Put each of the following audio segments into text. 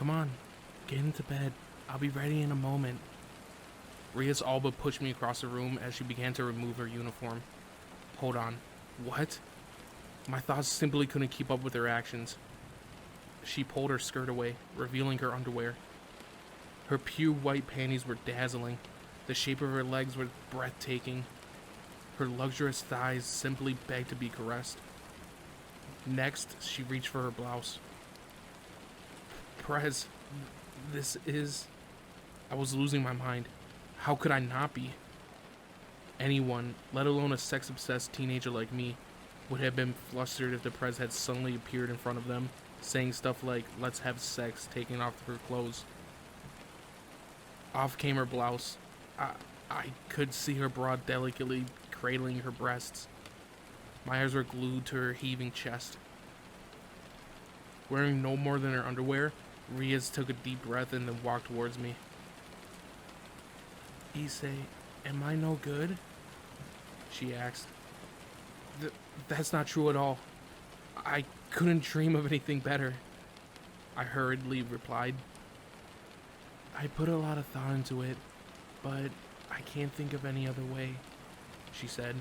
Come on, get into bed. I'll be ready in a moment. Ria's all but pushed me across the room as she began to remove her uniform. Hold on. What? My thoughts simply couldn't keep up with her actions. She pulled her skirt away, revealing her underwear. Her pure white panties were dazzling. The shape of her legs was breathtaking. Her luxurious thighs simply begged to be caressed. Next, she reached for her blouse. Prez, this is... I was losing my mind. How could I not be? Anyone, let alone a sex-obsessed teenager like me, would have been flustered if the Prez had suddenly appeared in front of them, saying stuff like, let's have sex, taking off her clothes. Off came her blouse. I could see her bra delicately cradling her breasts. My eyes were glued to her heaving chest. Wearing no more than her underwear, Riaz took a deep breath and then walked towards me. Issei, am I no good? She asked. That's not true at all. I couldn't dream of anything better, I hurriedly replied. I put a lot of thought into it, but I can't think of any other way, she said.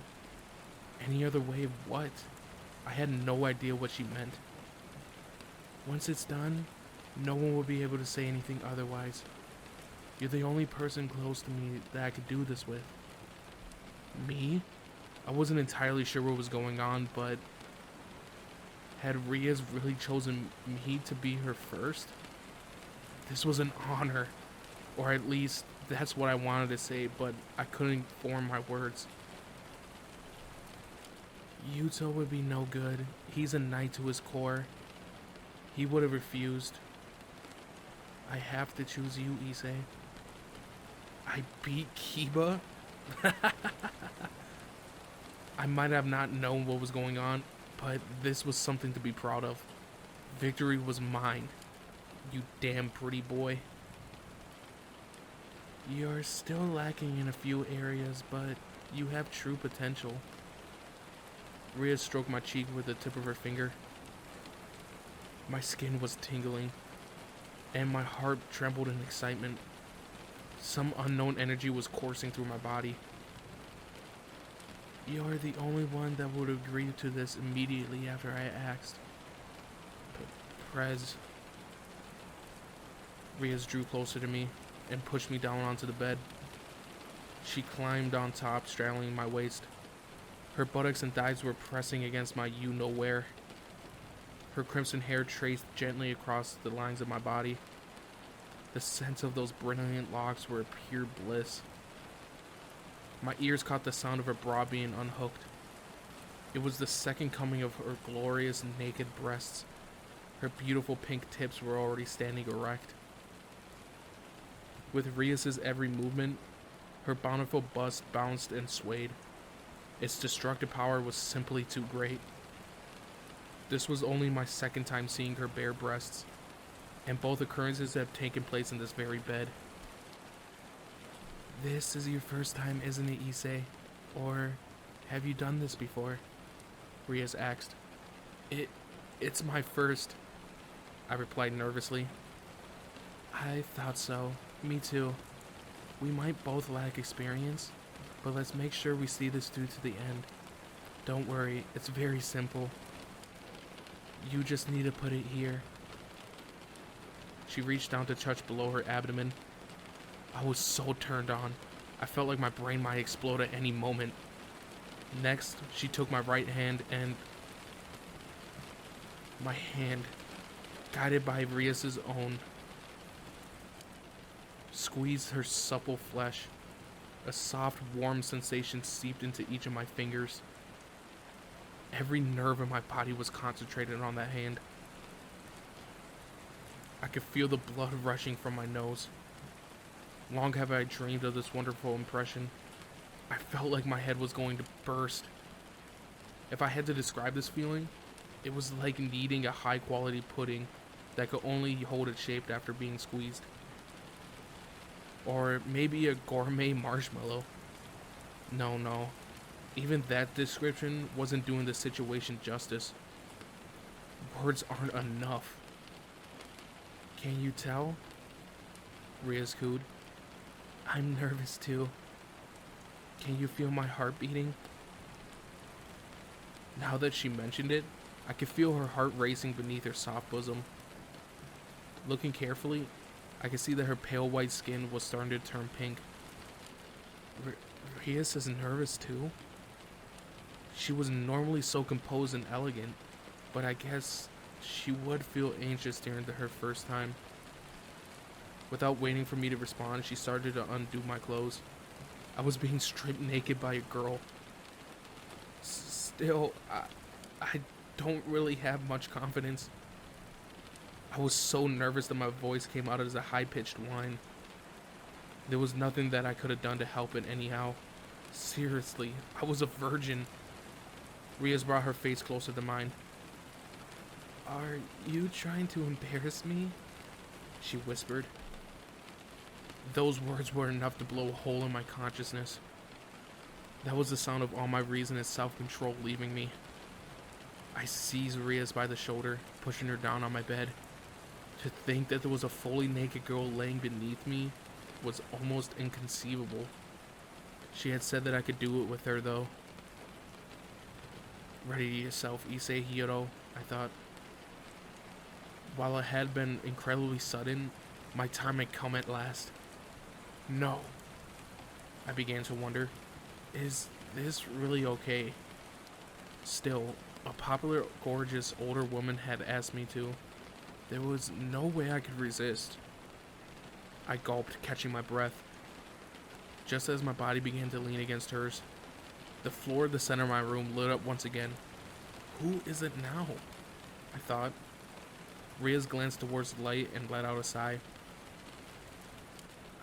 Any other way of what? I had no idea what she meant. Once it's done, no one will be able to say anything otherwise. You're the only person close to me that I could do this with. Me? I wasn't entirely sure what was going on, but had Riaz really chosen me to be her first? This was an honor, or at least that's what I wanted to say, but I couldn't form my words. Yuto would be no good. He's a knight to his core. He would have refused. I have to choose you, Issei. I beat Kiba? I might have not known what was going on, but this was something to be proud of. Victory was mine. You damn pretty boy. You're still lacking in a few areas, but you have true potential. Rhea stroked my cheek with the tip of her finger. My skin was tingling, and my heart trembled in excitement. Some unknown energy was coursing through my body. You're the only one that would agree to this immediately after I asked. Prez. Riaz drew closer to me and pushed me down onto the bed. She climbed on top, straddling my waist. Her buttocks and thighs were pressing against my you-know-where. Her crimson hair traced gently across the lines of my body. The scent of those brilliant locks were pure bliss. My ears caught the sound of her bra being unhooked. It was the second coming of her glorious naked breasts. Her beautiful pink tips were already standing erect. With Riaz's every movement, her bountiful bust bounced and swayed. Its destructive power was simply too great. This was only my second time seeing her bare breasts, and both occurrences have taken place in this very bed. This is your first time, isn't it, Issei? Or have you done this before? Riaz asked. It's my first, I replied nervously. I thought so. Me too. We might both lack experience, but let's make sure we see this through to the end. Don't worry, it's very simple. You just need to put it here. She reached down to touch below her abdomen. I was so turned on. I felt like my brain might explode at any moment. Next, she took my right hand and... my hand, guided by Riaz's own, squeezed her supple flesh. A soft, warm sensation seeped into each of my fingers. Every nerve in my body was concentrated on that hand. I could feel the blood rushing from my nose. Long have I dreamed of this wonderful impression. I felt like my head was going to burst. If I had to describe this feeling, it was like kneading a high-quality pudding that could only hold its shape after being squeezed. Or maybe a gourmet marshmallow. No. Even that description wasn't doing the situation justice. Words aren't enough. Can you tell? Riaz cooed. I'm nervous too. Can you feel my heart beating? Now that she mentioned it, I could feel her heart racing beneath her soft bosom. Looking carefully, I could see that her pale white skin was starting to turn pink. Riaz is nervous too? She was normally so composed and elegant, but I guess she would feel anxious during her first time. Without waiting for me to respond, she started to undo my clothes. I was being stripped naked by a girl. Still, I don't really have much confidence. I was so nervous that my voice came out as a high-pitched whine. There was nothing that I could have done to help it anyhow. Seriously, I was a virgin. Riaz brought her face closer to mine. Are you trying to embarrass me? She whispered. Those words were enough to blow a hole in my consciousness. That was the sound of all my reason and self-control leaving me. I seized Riaz by the shoulder, pushing her down on my bed. To think that there was a fully naked girl laying beneath me was almost inconceivable. She had said that I could do it with her, though. Ready yourself, Ise Hiro, I thought. While it had been incredibly sudden, my time had come at last. No. I began to wonder, is this really okay? Still, a popular, gorgeous, older woman had asked me to. There was no way I could resist. I gulped, catching my breath. Just as my body began to lean against hers, the floor of the center of my room lit up once again. Who is it now? I thought. Riaz glanced towards the light and let out a sigh.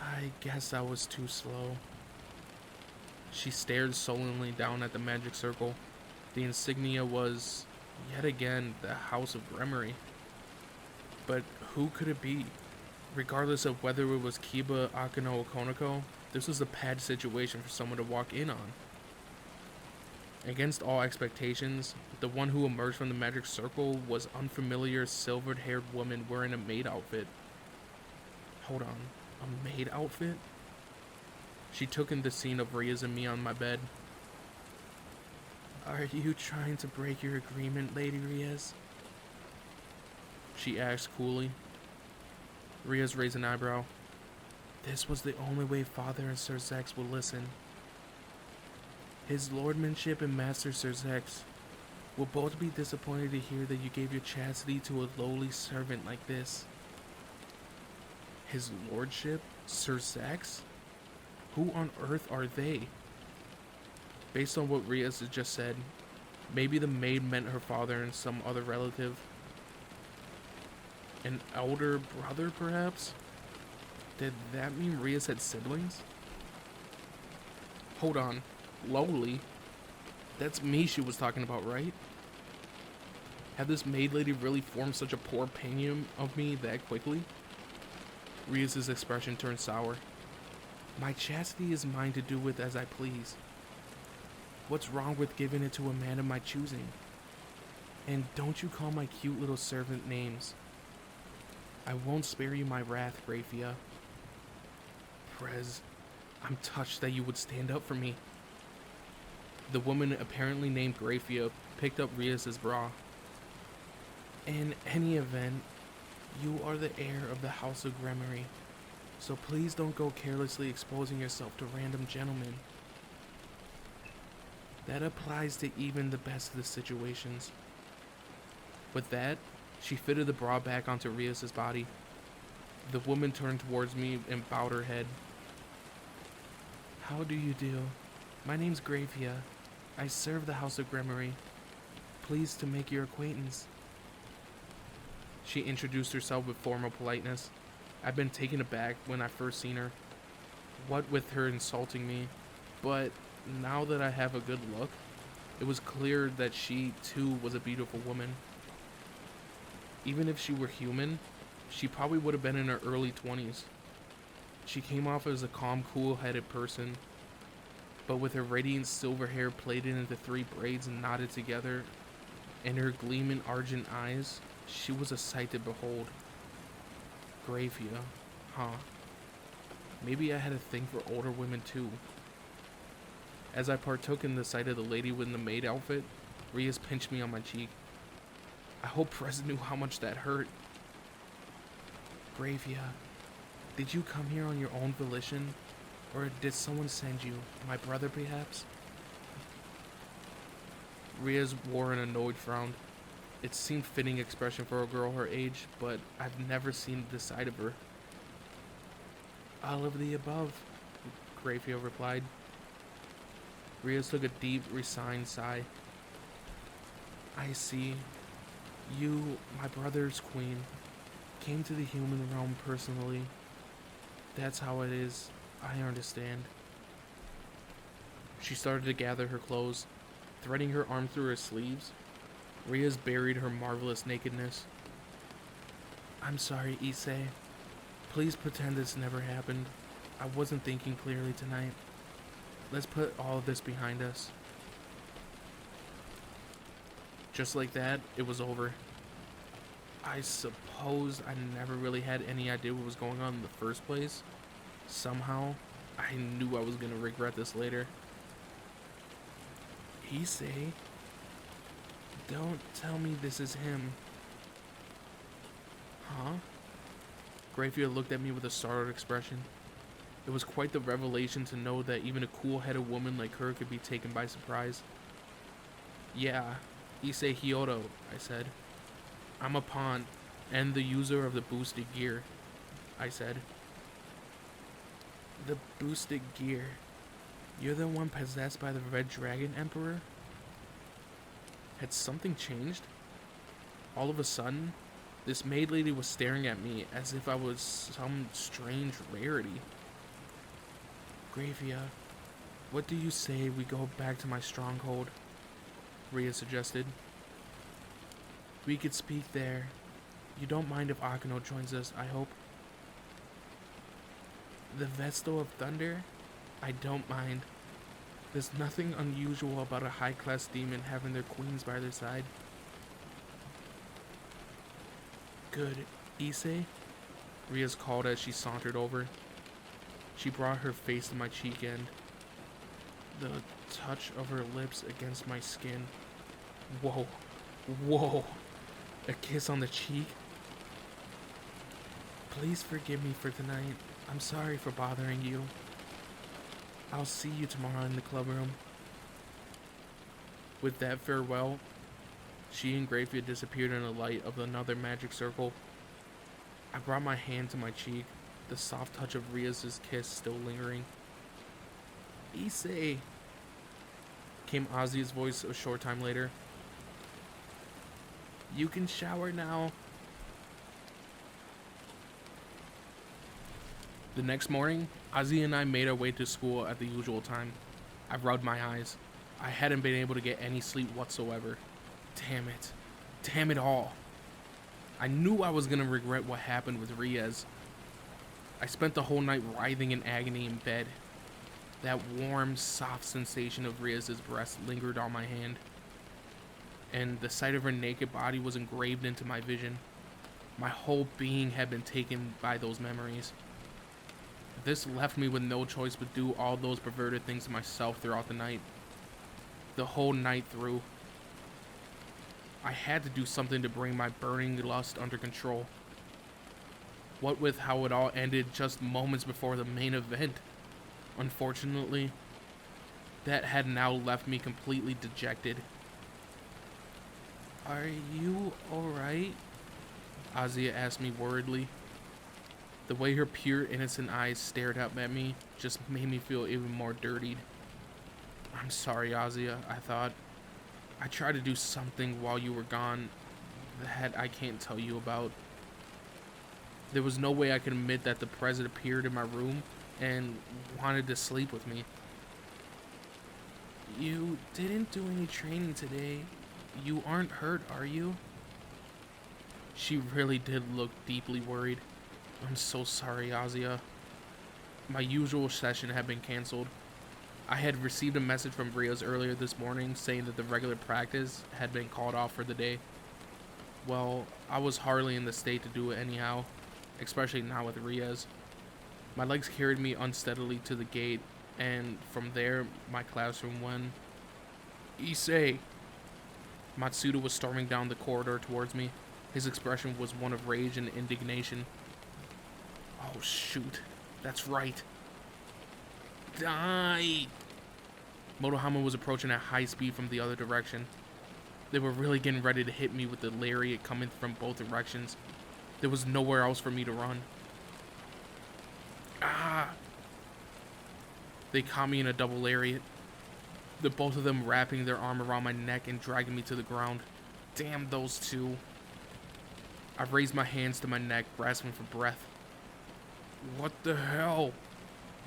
I guess I was too slow. She stared sullenly down at the magic circle. The insignia was, yet again, the House of Gremory. But who could it be? Regardless of whether it was Kiba, Akano, or Konako, this was a bad situation for someone to walk in on. Against all expectations, the one who emerged from the magic circle was unfamiliar silvered-haired woman wearing a maid outfit. Hold on, a maid outfit? She took in the scene of Riaz and me on my bed. Are you trying to break your agreement, Lady Riaz? She asked coolly. Riaz raised an eyebrow. This was the only way Father and Sir Zex would listen. His lordmanship and Master Sir Zex will both be disappointed to hear that you gave your chastity to a lowly servant like this. His lordship? Sir Zex? Who on earth are they? Based on what Riaz had just said, maybe the maid meant her father and some other relative. An elder brother, perhaps? Did that mean Riaz had siblings? Hold on. Lowly? That's me she was talking about, right? Had this maid lady really formed such a poor opinion of me that quickly? Riaz's expression turned sour. My chastity is mine to do with as I please. What's wrong with giving it to a man of my choosing? And don't you call my cute little servant names. I won't spare you my wrath, Graphia. Prez, I'm touched that you would stand up for me. The woman, apparently named Graphia, picked up Riaz's bra. In any event, you are the heir of the House of Gremory, so please don't go carelessly exposing yourself to random gentlemen. That applies to even the best of the situations. With that, she fitted the bra back onto Riaz's body. The woman turned towards me and bowed her head. How do you do? My name's Graphia. I serve the House of Gremory. Pleased to make your acquaintance. She introduced herself with formal politeness. I'd been taken aback when I first seen her. What with her insulting me, but now that I have a good look, it was clear that she too was a beautiful woman. Even if she were human, she probably would have been in her early 20s. She came off as a calm, cool-headed person, but with her radiant silver hair plaited into 3 braids and knotted together, and her gleaming argent eyes, she was a sight to behold. Gravia, huh? Maybe I had a thing for older women too. As I partook in the sight of the lady in the maid outfit, Riaz pinched me on my cheek. I hope Prez knew how much that hurt. Gravia, did you come here on your own volition? Or did someone send you? My brother, perhaps? Riaz wore an annoyed frown. It seemed fitting expression for a girl her age, but I've never seen this side of her. All of the above, Gravia replied. Riaz took a deep, resigned sigh. I see. You, my brother's queen, came to the human realm personally. That's how it is. I understand. She started to gather her clothes, threading her arm through her sleeves. Riaz buried her marvelous nakedness. I'm sorry, Issei. Please pretend this never happened. I wasn't thinking clearly tonight. Let's put all of this behind us. Just like that, it was over. I suppose I never really had any idea what was going on in the first place. Somehow, I knew I was going to regret this later. Issei, don't tell me this is him. Huh? Gravia looked at me with a startled expression. It was quite the revelation to know that even a cool-headed woman like her could be taken by surprise. Yeah, Issei Hyoto, I said. I'm a pawn, and the user of the boosted gear, I said. The boosted gear? You're the one possessed by the Red Dragon Emperor? Had something changed? All of a sudden, this maid lady was staring at me as if I was some strange rarity. Gravia, what do you say we go back to my stronghold? Ria suggested. We could speak there. You don't mind if Akino joins us, I hope? The Vestal of Thunder? I don't mind. There's nothing unusual about a high-class demon having their queens by their side. Good. Issei? Riaz called as she sauntered over. She brought her face to my cheek and the touch of her lips against my skin. Whoa. Whoa. A kiss on the cheek? Please forgive me for tonight. I'm sorry for bothering you. I'll see you tomorrow in the club room. With that farewell, she and Gravia disappeared in the light of another magic circle. I brought my hand to my cheek, the soft touch of Riaz's kiss still lingering. Issei, came Ozzy's voice a short time later. You can shower now. The next morning, Ozzy and I made our way to school at the usual time. I rubbed my eyes. I hadn't been able to get any sleep whatsoever. Damn it. Damn it all. I knew I was going to regret what happened with Riaz. I spent the whole night writhing in agony in bed. That warm, soft sensation of Riaz's breast lingered on my hand, and the sight of her naked body was engraved into my vision. My whole being had been taken by those memories. This left me with no choice but do all those perverted things to myself throughout the night. The whole night through. I had to do something to bring my burning lust under control. What with how it all ended just moments before the main event. Unfortunately, that had now left me completely dejected. Are you alright? Azia asked me worriedly. The way her pure, innocent eyes stared up at me just made me feel even more dirtied. I'm sorry, Azia, I thought. I tried to do something while you were gone that I can't tell you about. There was no way I could admit that the president appeared in my room and wanted to sleep with me. You didn't do any training today. You aren't hurt, are you? She really did look deeply worried. I'm so sorry, Azia. My usual session had been canceled. I had received a message from Riaz earlier this morning saying that the regular practice had been called off for the day. Well, I was hardly in the state to do it anyhow, especially now with Riaz. My legs carried me unsteadily to the gate, and from there, my classroom went. Issei! Matsuda was storming down the corridor towards me. His expression was one of rage and indignation. Oh shoot, that's right. Die! Motohama was approaching at high speed from the other direction. They were really getting ready to hit me with the lariat coming from both directions. There was nowhere else for me to run. Ah! They caught me in a double lariat. The both of them wrapping their arm around my neck and dragging me to the ground. Damn those two. I raised my hands to my neck, grasping for breath. What the hell?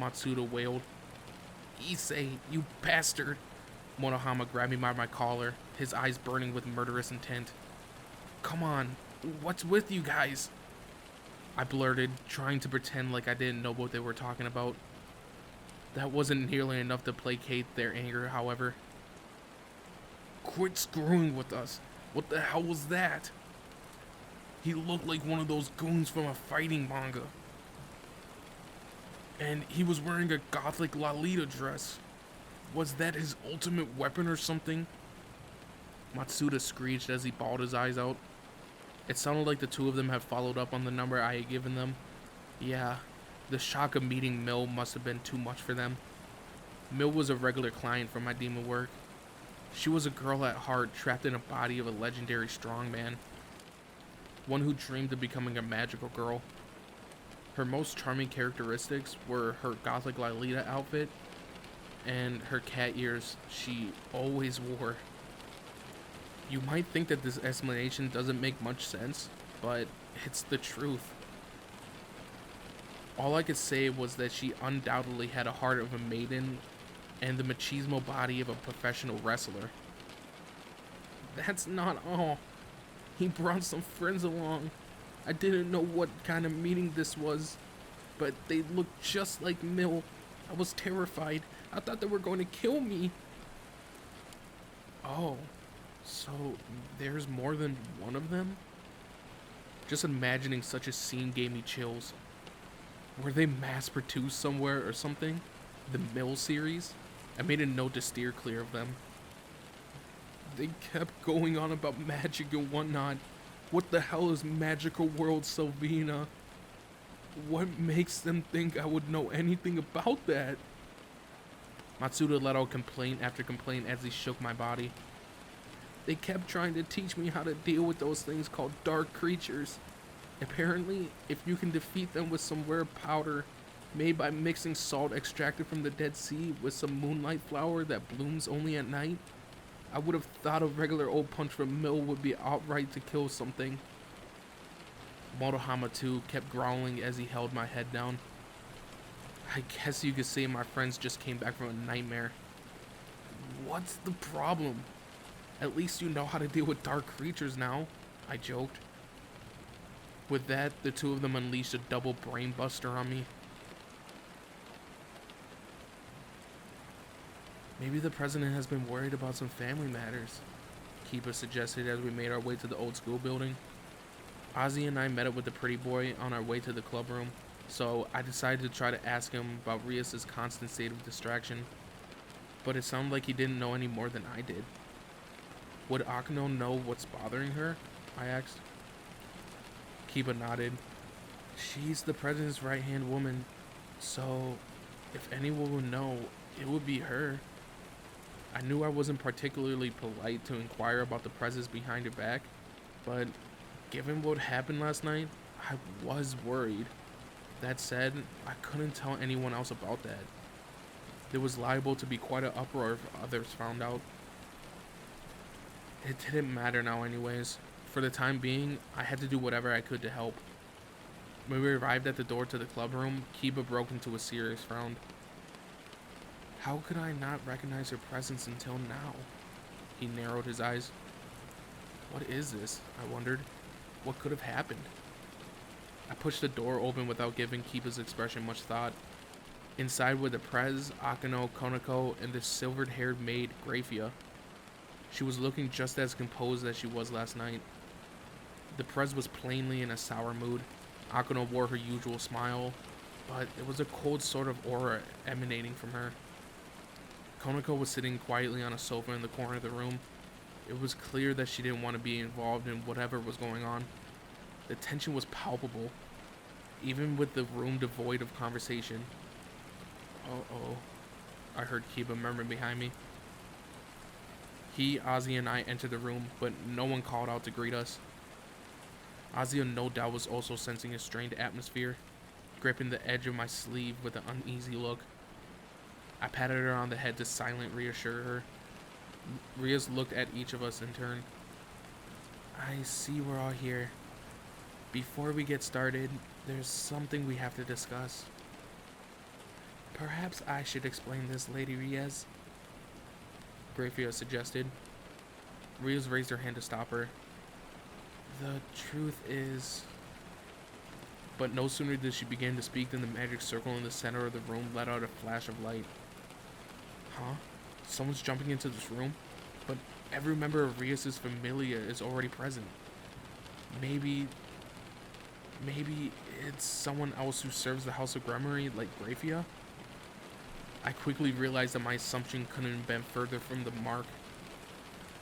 Matsuda wailed. Issei, you bastard! Monohama grabbed me by my collar, his eyes burning with murderous intent. Come on, what's with you guys? I blurted, trying to pretend like I didn't know what they were talking about. That wasn't nearly enough to placate their anger, however. Quit screwing with us. What the hell was that? He looked like one of those goons from a fighting manga. And he was wearing a gothic Lolita dress. Was that his ultimate weapon or something? Matsuda screeched as he bawled his eyes out. It sounded like the two of them had followed up on the number I had given them. Yeah, the shock of meeting Mill must have been too much for them. Mill was a regular client for my demon work. She was a girl at heart trapped in a body of a legendary strongman. One who dreamed of becoming a magical girl. Her most charming characteristics were her gothic Lolita outfit and her cat ears she always wore. You might think that this explanation doesn't make much sense, but it's the truth. All I could say was that she undoubtedly had a heart of a maiden and the machismo body of a professional wrestler. That's not all. He brought some friends along. I didn't know what kind of meeting this was, but they looked just like Mill. I was terrified. I thought they were going to kill me. Oh, so there's more than one of them? Just imagining such a scene gave me chills. Were they mass-produced somewhere or something? The Mill series? I made a note to steer clear of them. They kept going on about magic and whatnot. What the hell is Magical World Sylvina? What makes them think I would know anything about that? Matsuda let out complaint after complaint as he shook my body. They kept trying to teach me how to deal with those things called dark creatures. Apparently, if you can defeat them with some rare powder made by mixing salt extracted from the Dead Sea with some moonlight flower that blooms only at night, I would have thought a regular old punch from Mill would be outright to kill something. Motohama too kept growling as he held my head down. I guess you could say my friends just came back from a nightmare. What's the problem? At least you know how to deal with dark creatures now, I joked. With that, the two of them unleashed a double brain buster on me. Maybe the president has been worried about some family matters, Kiba suggested as we made our way to the old school building. Ozzy and I met up with the pretty boy on our way to the club room, so I decided to try to ask him about Rias' constant state of distraction. But it sounded like he didn't know any more than I did. Would Akano know what's bothering her? I asked. Kiba nodded. She's the president's right-hand woman, so if anyone would know, it would be her. I knew I wasn't particularly polite to inquire about the presence behind her back, but given what happened last night, I was worried. That said, I couldn't tell anyone else about that. There was liable to be quite an uproar if others found out. It didn't matter now anyways. For the time being, I had to do whatever I could to help. When we arrived at the door to the club room, Kiba broke into a serious frown. How could I not recognize her presence until now? He narrowed his eyes. What is this? I wondered. What could have happened? I pushed the door open without giving Kiba's expression much thought. Inside were the Prez, Akano, Konako, and the silvered-haired maid, Grafia. She was looking just as composed as she was last night. The Prez was plainly in a sour mood. Akano wore her usual smile, but it was a cold sort of aura emanating from her. Konako was sitting quietly on a sofa in the corner of the room. It was clear that she didn't want to be involved in whatever was going on. The tension was palpable, even with the room devoid of conversation. Uh-oh, I heard Kiba murmur behind me. He, Ozzy, and I entered the room, but no one called out to greet us. Ozzy no doubt was also sensing a strained atmosphere, gripping the edge of my sleeve with an uneasy look. I patted her on the head to silently reassure her. Riaz looked at each of us in turn. I see we're all here. Before we get started, there's something we have to discuss. Perhaps I should explain this, Lady Riaz, Grafia suggested. Riaz raised her hand to stop her. The truth is... But no sooner did she begin to speak than the magic circle in the center of the room let out a flash of light. Huh? Someone's jumping into this room? But every member of Riaz's familia is already present. Maybe it's someone else who serves the House of Gremory, like Grafia? I quickly realized that my assumption couldn't have been further from the mark,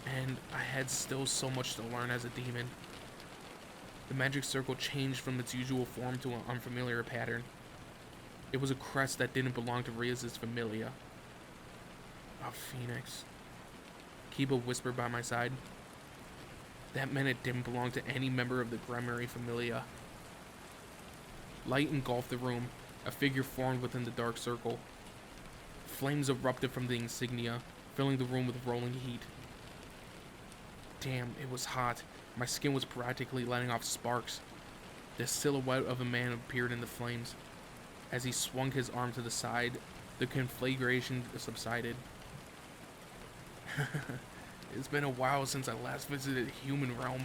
and I had still so much to learn as a demon. The magic circle changed from its usual form to an unfamiliar pattern. It was a crest that didn't belong to Riaz's familia. A phoenix. Kiba whispered by my side. That meant it didn't belong to any member of the Gremory familia. Light engulfed the room. A figure formed within the dark circle. Flames erupted from the insignia, filling the room with rolling heat. Damn, it was hot. My skin was practically letting off sparks. The silhouette of a man appeared in the flames. As he swung his arm to the side, the conflagration subsided. It's been a while since I last visited the human realm.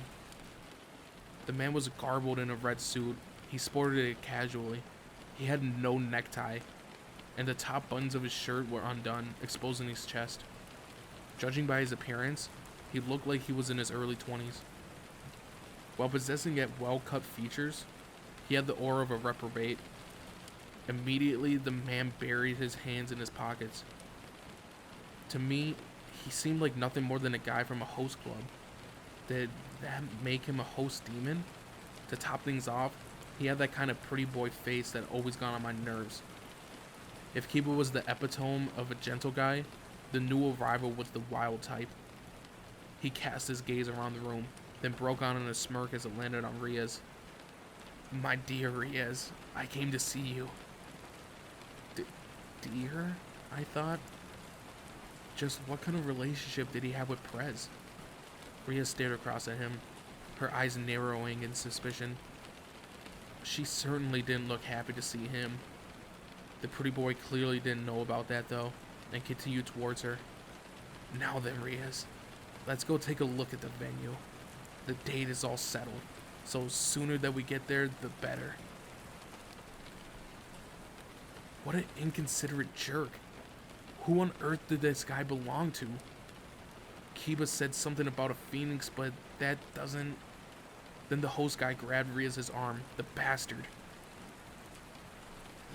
The man was garbled in a red suit. He sported it casually. He had no necktie, and the top buttons of his shirt were undone, exposing his chest. Judging by his appearance, he looked like he was in his early 20s. While possessing yet well-cut features, he had the aura of a reprobate. Immediately, the man buried his hands in his pockets. To me, he seemed like nothing more than a guy from a host club. Did that make him a host demon? To top things off, he had that kind of pretty boy face that always got on my nerves. If Kiba was the epitome of a gentle guy, the new arrival was the wild type. He cast his gaze around the room, then broke out in a smirk as it landed on Riaz. My dear Riaz, I came to see you. Dear? I thought. Just what kind of relationship did he have with Prez? Riaz stared across at him, her eyes narrowing in suspicion. She certainly didn't look happy to see him. The pretty boy clearly didn't know about that though, and continued towards her. Now then, Riaz, let's go take a look at the venue. The date is all settled, so sooner that we get there, the better. What an inconsiderate jerk. Who on earth did this guy belong to? Kiba said something about a phoenix, but that doesn't... Then the host guy grabbed Riaz's arm, the bastard.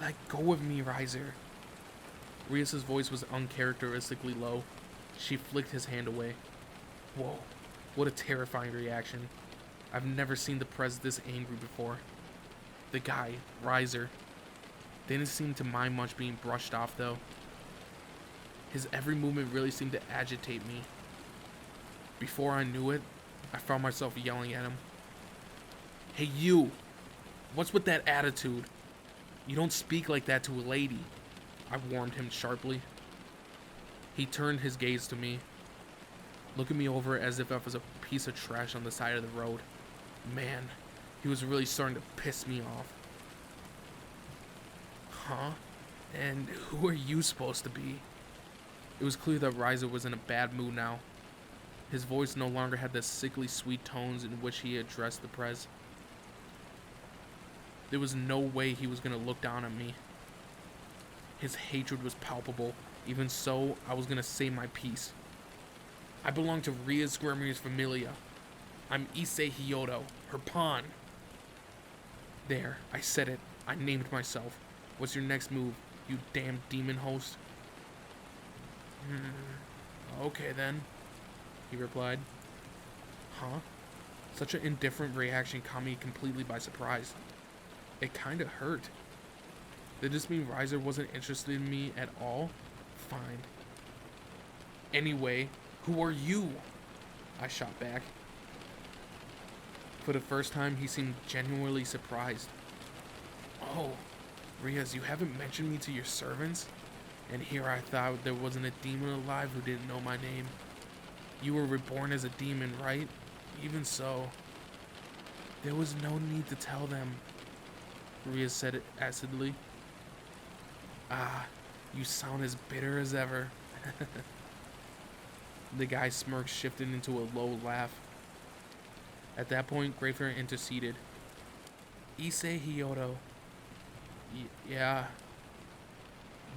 Let go of me, Riser. Riaz's voice was uncharacteristically low. She flicked his hand away. Whoa, what a terrifying reaction. I've never seen the Prez this angry before. The guy, Riser, didn't seem to mind much being brushed off though. His every movement really seemed to agitate me. Before I knew it, I found myself yelling at him. Hey you! What's with that attitude? You don't speak like that to a lady, I warned him sharply. He turned his gaze to me, looking me over as if I was a piece of trash on the side of the road. Man, he was really starting to piss me off. Huh? And who are you supposed to be? It was clear that Riser was in a bad mood now. His voice no longer had the sickly sweet tones in which he addressed the Prez. There was no way he was going to look down at me. His hatred was palpable. Even so, I was going to say my piece. I belong to Riaz Gremory's familia. I'm Issei Hyodo, her pawn. There, I said it. I named myself. What's your next move, you damn demon host? Okay then, he replied. Huh? Such an indifferent reaction caught me completely by surprise. It kinda hurt. Did this mean Riser wasn't interested in me at all? Fine. Anyway, who are you? I shot back. For the first time, he seemed genuinely surprised. Oh, Riaz, you haven't mentioned me to your servants? And here I thought there wasn't a demon alive who didn't know my name. You were reborn as a demon, right? Even so, there was no need to tell them, Riaz said it acidly. Ah, you sound as bitter as ever. The guy's smirk shifted into a low laugh. At that point, Greyfair interceded. Issei Hyoto. Yeah.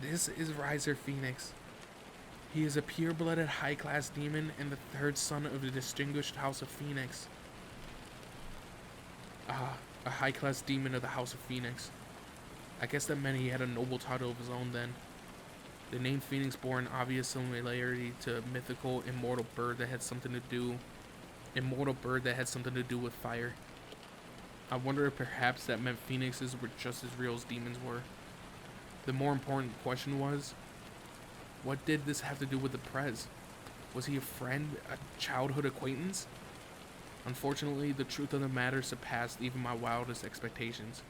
This is Riser Phoenix. He is a pure-blooded high-class demon and the third son of the distinguished House of Phoenix. Ah, a high-class demon of the House of Phoenix. I guess that meant he had a noble title of his own then. The name Phoenix bore an obvious similarity to a mythical immortal bird that had something to do with fire. I wonder if perhaps that meant phoenixes were just as real as demons were. The more important question was, what did this have to do with the Prez? Was he a friend, a childhood acquaintance? Unfortunately, the truth of the matter surpassed even my wildest expectations.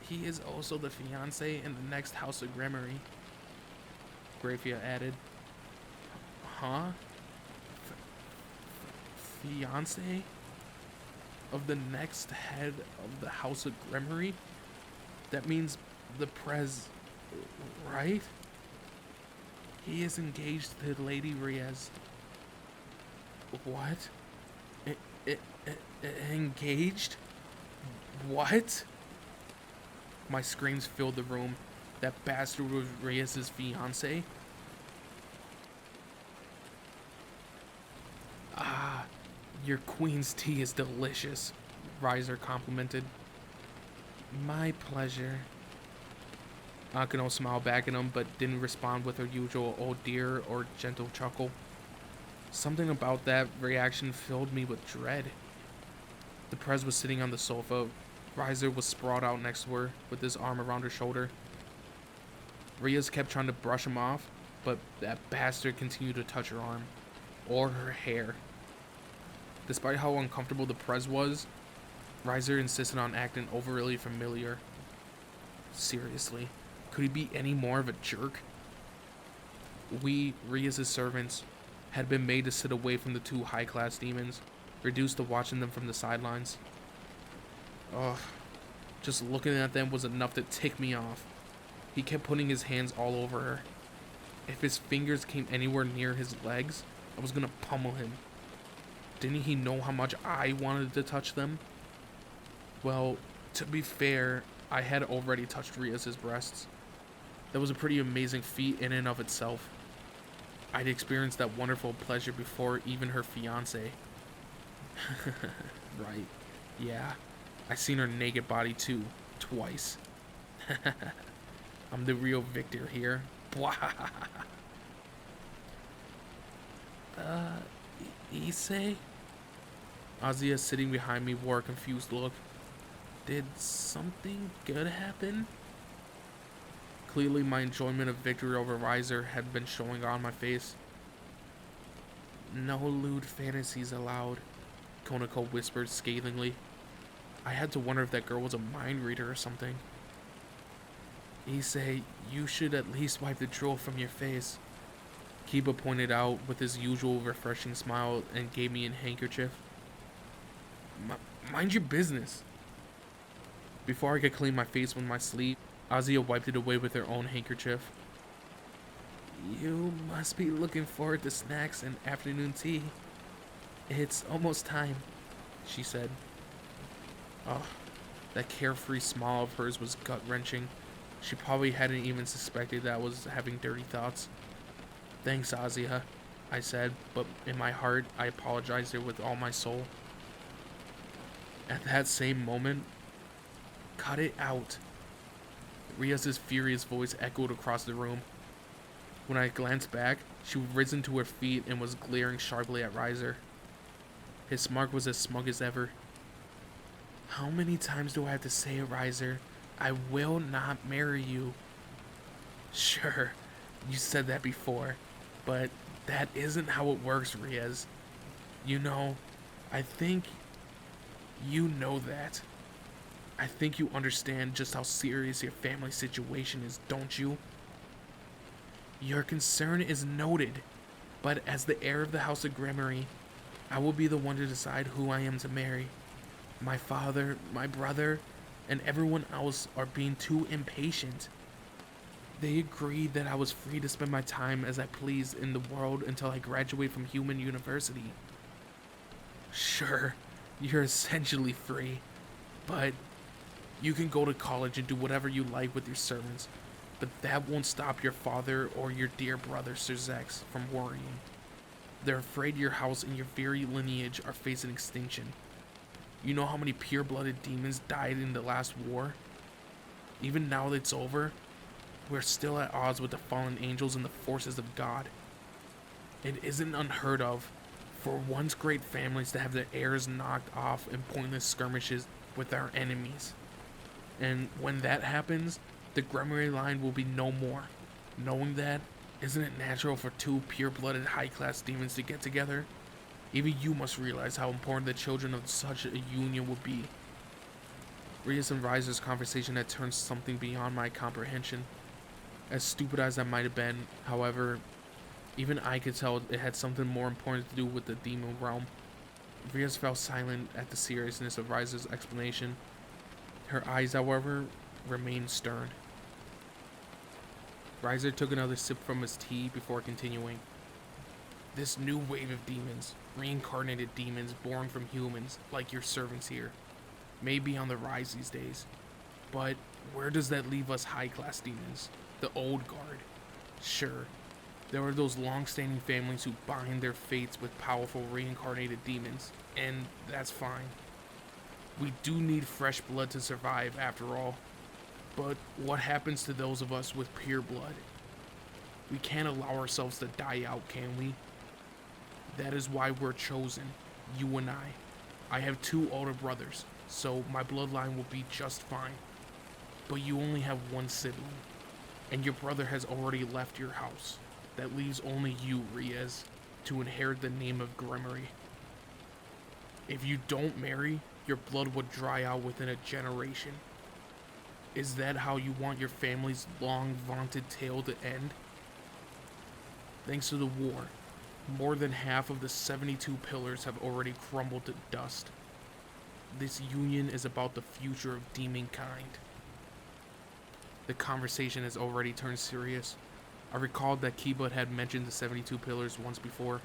He is also the fiancé in the next House of Gremory, Grafia added. Huh? Fiancé? Of the next head of the House of Gremory? That means the Prez, right? He is engaged to Lady Riaz. What? Engaged? What? My screams filled the room. That bastard was Riaz's fiancé? Ah, your queen's tea is delicious, Riser complimented. My pleasure. Akano smiled back at him, but didn't respond with her usual oh dear or gentle chuckle. Something about that reaction filled me with dread. The Prez was sitting on the sofa. Riser was sprawled out next to her, with his arm around her shoulder. Riaz kept trying to brush him off, but that bastard continued to touch her arm, or her hair. Despite how uncomfortable the Prez was, Riser insisted on acting overly familiar. Seriously, could he be any more of a jerk? We, Riaz's servants, had been made to sit away from the two high-class demons, reduced to watching them from the sidelines. Ugh, just looking at them was enough to tick me off. He kept putting his hands all over her. If his fingers came anywhere near his legs, I was gonna pummel him. Didn't he know how much I wanted to touch them? Well, to be fair, I had already touched Riaz's breasts. That was a pretty amazing feat in and of itself. I'd experienced that wonderful pleasure before even her fiancé. Right, yeah. I seen her naked body too, twice. I'm the real victor here. Issei? Azia, sitting behind me, wore a confused look. Did something good happen? Clearly, my enjoyment of victory over Riser had been showing on my face. No lewd fantasies allowed, Konako whispered scathingly. I had to wonder if that girl was a mind reader or something. Issei, you should at least wipe the drool from your face. Kiba pointed out with his usual refreshing smile and gave me a handkerchief. Mind your business. Before I could clean my face with my sleeve, Azia wiped it away with her own handkerchief. You must be looking forward to snacks and afternoon tea. It's almost time, she said. Oh, that carefree smile of hers was gut-wrenching. She probably hadn't even suspected that I was having dirty thoughts. Thanks, Azia, I said, but in my heart, I apologized to her with all my soul. At that same moment, cut it out. Riaz's furious voice echoed across the room. When I glanced back, she had risen to her feet and was glaring sharply at Riser. His smirk was as smug as ever. How many times do I have to say it, Riser? I will not marry you. Sure, you said that before, but that isn't how it works, Riaz. You know, I think you know that. I think you understand just how serious your family situation is, don't you? Your concern is noted, but as the heir of the House of Gremory, I will be the one to decide who I am to marry. My father, my brother, and everyone else are being too impatient. They agreed that I was free to spend my time as I pleased in the world until I graduate from Human University. Sure, you're essentially free, but you can go to college and do whatever you like with your servants, but that won't stop your father or your dear brother Sir Zex from worrying. They're afraid your house and your very lineage are facing extinction. You know how many pure-blooded demons died in the last war? Even now that it's over, we're still at odds with the fallen angels and the forces of God. It isn't unheard of for once great families to have their heirs knocked off in pointless skirmishes with our enemies. And when that happens, the Gremory line will be no more. Knowing that, isn't it natural for two pure-blooded high-class demons to get together? Even you must realize how important the children of such a union would be. Riaz and Riser's conversation had turned something beyond my comprehension. As stupid as I might have been, however, even I could tell it had something more important to do with the demon realm. Riaz fell silent at the seriousness of Riser's explanation. Her eyes, however, remained stern. Riser took another sip from his tea before continuing. This new wave of demons, reincarnated demons born from humans, like your servants here, may be on the rise these days. But where does that leave us high-class demons? The old guard. Sure, there are those long-standing families who bind their fates with powerful reincarnated demons, and that's fine. We do need fresh blood to survive, after all. But what happens to those of us with pure blood? We can't allow ourselves to die out, can we? That is why we're chosen, you and I. I have 2 older brothers, so my bloodline will be just fine. But you only have 1 sibling, and your brother has already left your house. That leaves only you, Riaz, to inherit the name of Gremory. If you don't marry, your blood would dry out within a generation. Is that how you want your family's long vaunted tale to end? Thanks to the war, more than half of the 72 pillars have already crumbled to dust. This union is about the future of demonkind. The conversation has already turned serious. I recalled that Kiba had mentioned the 72 pillars once before.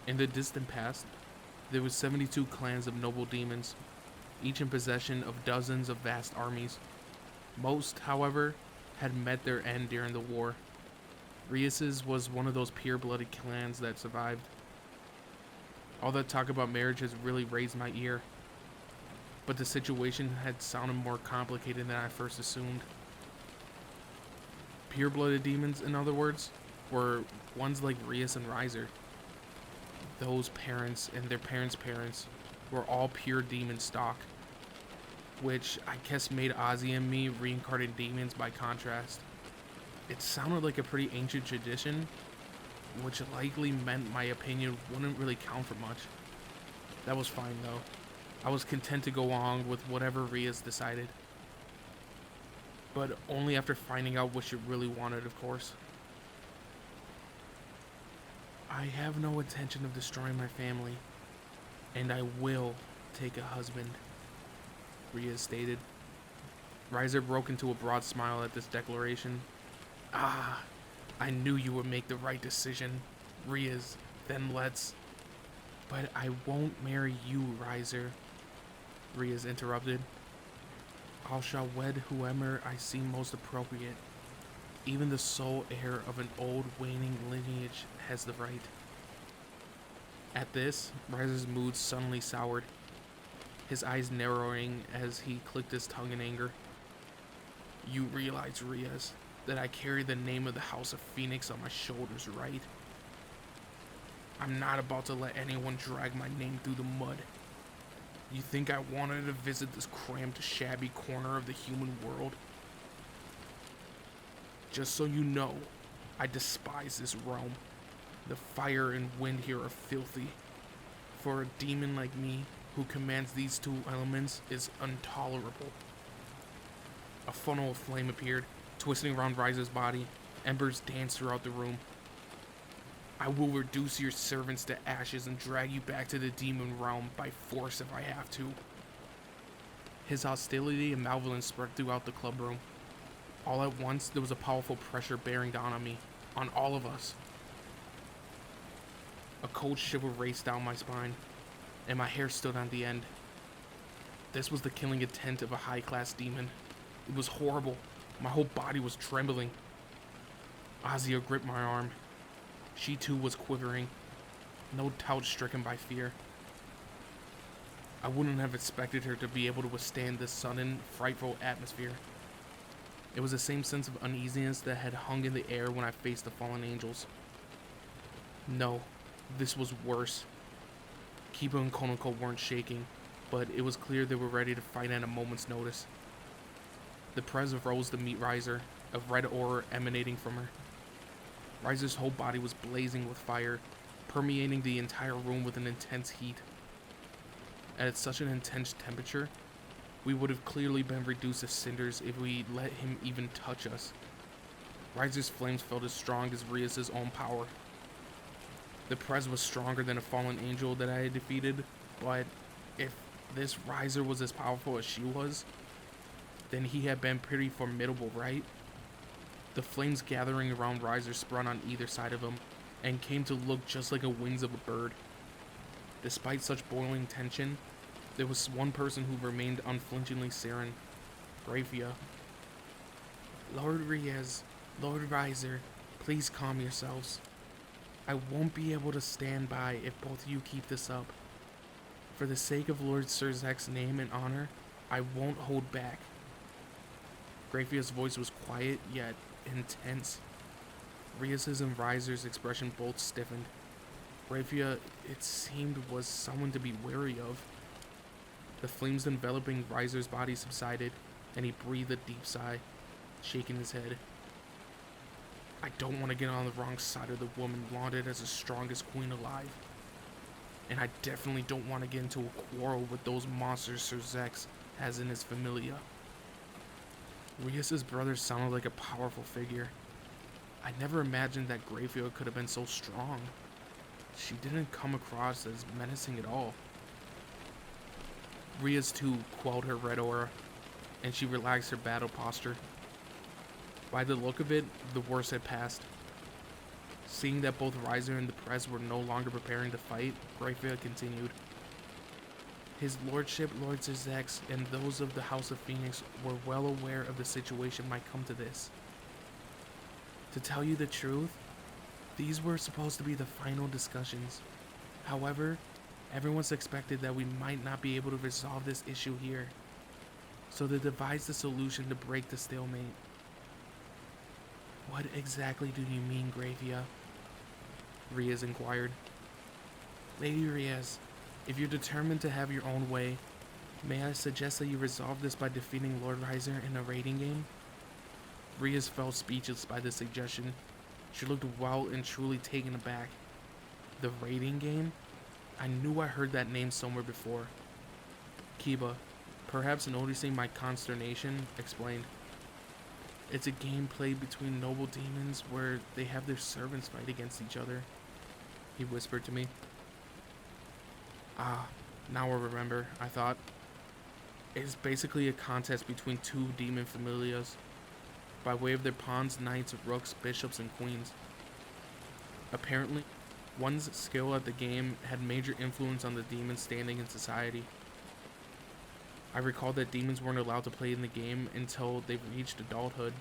In the distant past, there were 72 clans of noble demons, each in possession of dozens of vast armies. Most, however, had met their end during the war. Riaz's was one of those pure-blooded clans that survived. All that talk about marriage has really raised my ear, but the situation had sounded more complicated than I first assumed. Pure-blooded demons, in other words, were ones like Riaz and Riser. Those parents and their parents' parents were all pure demon stock, which I guess made Ozzy and me reincarnated demons by contrast. It sounded like a pretty ancient tradition, which likely meant my opinion wouldn't really count for much. That was fine though. I was content to go along with whatever Riaz decided. But only after finding out what she really wanted, of course. I have no intention of destroying my family, and I will take a husband, Riaz stated. Riser broke into a broad smile at this declaration. Ah, I knew you would make the right decision, Riaz, then let's... But I won't marry you, Riser, Riaz interrupted. I shall wed whoever I see most appropriate. Even the sole heir of an old waning lineage has the right. At this, Riser's mood suddenly soured. his eyes narrowing as he clicked his tongue in anger. You realize, Riaz, that I carry the name of the House of Phoenix on my shoulders, right? I'm not about to let anyone drag my name through the mud. You think I wanted to visit this cramped, shabby corner of the human world? Just so you know, I despise this realm. The fire and wind here are filthy. For a demon like me, who commands these two elements, is intolerable. A funnel of flame appeared, twisting around Riser's body. Embers danced throughout the room. I will reduce your servants to ashes and drag you back to the demon realm by force if I have to. His hostility and malevolence spread throughout the club room. All at once, there was a powerful pressure bearing down on me, on all of us. A cold shiver raced down my spine, and my hair stood on the end. This was the killing intent of a high-class demon. It was horrible. My whole body was trembling. Azia gripped my arm. She too was quivering, no doubt stricken by fear. I wouldn't have expected her to be able to withstand this sudden, frightful atmosphere. It was the same sense of uneasiness that had hung in the air when I faced the fallen angels. No, this was worse. Kiba and Konoko weren't shaking, but it was clear they were ready to fight at a moment's notice. The Prez rose to meet Riser, a red aura emanating from her. Riser's whole body was blazing with fire, permeating the entire room with an intense heat. At such an intense temperature, we would have clearly been reduced to cinders if we let him even touch us. Riser's flames felt as strong as Rias' own power. The Prez was stronger than a fallen angel that I had defeated, but if this Riser was as powerful as she was, then he had been pretty formidable, right? The flames gathering around Riser spun on either side of him, and came to look just like the wings of a bird. Despite such boiling tension, there was one person who remained unflinchingly serene, Graphia. Lord Riaz, Lord Riser, please calm yourselves. I won't be able to stand by if both of you keep this up. For the sake of Lord Surzek's name and honor, I won't hold back. Graphia's voice was quiet, yet intense. Rias's and Riser's expression both stiffened. Graphia, it seemed, was someone to be wary of. The flames enveloping Riser's body subsided, and he breathed a deep sigh, shaking his head. I don't want to get on the wrong side of the woman lauded as the strongest queen alive. And I definitely don't want to get into a quarrel with those monsters Surzek has in his familia. Rias's brother sounded like a powerful figure. I never imagined that Graphia could have been so strong. She didn't come across as menacing at all. Rias too quelled her red aura, and she relaxed her battle posture. By the look of it, the worst had passed. Seeing that both Riser and the Prez were no longer preparing to fight, Graphia continued. His lordship, Lord Surzek, and those of the House of Phoenix were well aware of the situation might come to this. To tell you the truth, these were supposed to be the final discussions. However, everyone's expected that we might not be able to resolve this issue here, so they devised a solution to break the stalemate. What exactly do you mean, Graphia? Riaz inquired. Lady Riaz, if you're determined to have your own way, may I suggest that you resolve this by defeating Lord Riser in a raiding game? Riaz felt speechless by the suggestion. She looked well and truly taken aback. The raiding game? I knew I heard that name somewhere before. Kiba, perhaps noticing my consternation, explained. It's a game played between noble demons where they have their servants fight against each other, he whispered to me. Ah, now I remember, I thought. It's basically a contest between two demon familias, by way of their pawns, knights, rooks, bishops, and queens. Apparently, one's skill at the game had major influence on the demon's standing in society. I recall that demons weren't allowed to play in the game until they reached adulthood.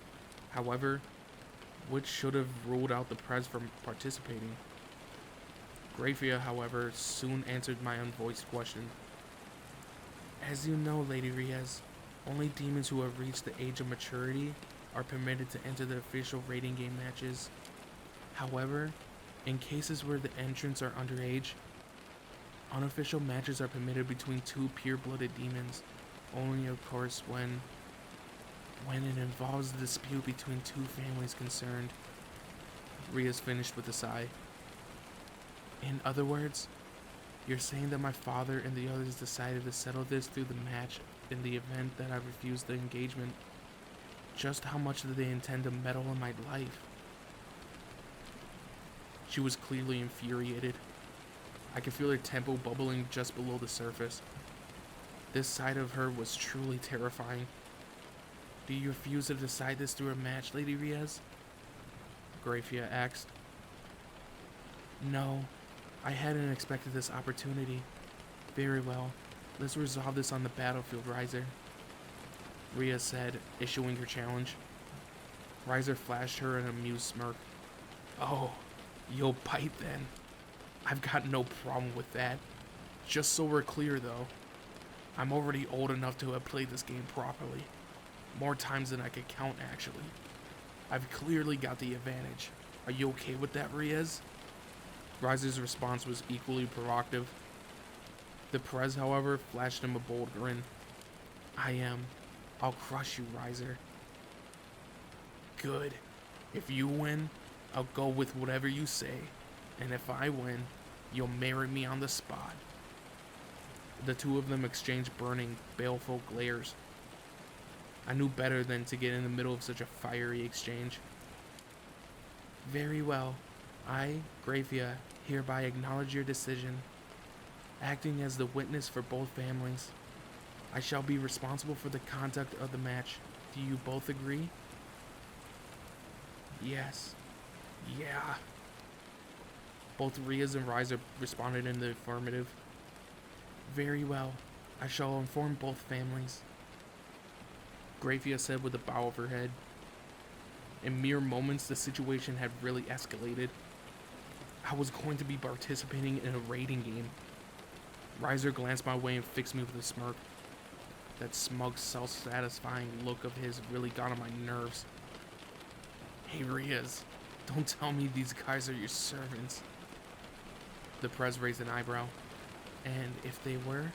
However, which should have ruled out the Prez from participating. Graphia, however, soon answered my unvoiced question. As you know, Lady Riaz, only demons who have reached the age of maturity are permitted to enter the official rating game matches. However, in cases where the entrants are underage, unofficial matches are permitted between two pure-blooded demons, only of course when it involves a dispute between two families concerned. Riaz finished with a sigh. In other words, you're saying that my father and the others decided to settle this through the match in the event that I refused the engagement. Just how much do they intend to meddle in my life? She was clearly infuriated. I could feel her tempo bubbling just below the surface. This side of her was truly terrifying. Do you refuse to decide this through a match, Lady Riaz? Grafia asked. No, I hadn't expected this opportunity. Very well, let's resolve this on the battlefield, Riser. Riaz said, issuing her challenge. Riser flashed her an amused smirk. Oh, you'll bite then. I've got no problem with that. Just so we're clear though, I'm already old enough to have played this game properly. More times than I could count actually. I've clearly got the advantage. Are you okay with that, Riaz? Riser's response was equally provocative. The Prez, however, flashed him a bold grin. I am. I'll crush you, Riser. Good. If you win, I'll go with whatever you say. And if I win, you'll marry me on the spot. The two of them exchanged burning, baleful glares. I knew better than to get in the middle of such a fiery exchange. Very well. I, Grafia, hereby acknowledge your decision. Acting as the witness for both families, I shall be responsible for the conduct of the match. Do you both agree? Yes. Yeah. Both Riaz and Riser responded in the affirmative. Very well. I shall inform both families, Grafia said with a bow of her head. In mere moments, the situation had really escalated. I was going to be participating in a raiding game. Riser glanced my way and fixed me with a smirk. That smug, self-satisfying look of his really got on my nerves. Hey Riaz, don't tell me these guys are your servants. The Prez raised an eyebrow. And if they were?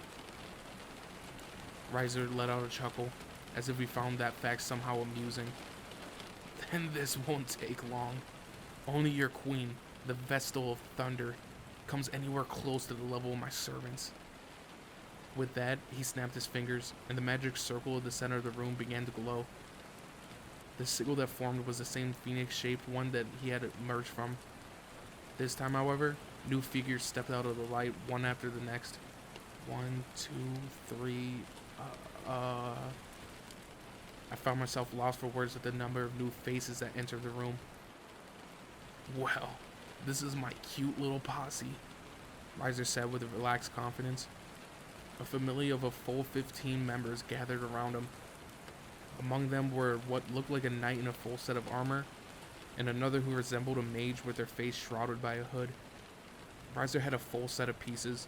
Riser let out a chuckle, as if he found that fact somehow amusing. Then this won't take long. Only your queen, the Vestal of Thunder, comes anywhere close to the level of my servants. With that, he snapped his fingers, and the magic circle at the center of the room began to glow. The signal that formed was the same phoenix-shaped one that he had emerged from. This time, however, new figures stepped out of the light, one after the next. 1, 2, 3, I found myself lost for words at the number of new faces that entered the room. Well, this is my cute little posse, Riser said with a relaxed confidence. A familia of a full 15 members gathered around him. Among them were what looked like a knight in a full set of armor, and another who resembled a mage with their face shrouded by a hood. Riser had a full set of pieces.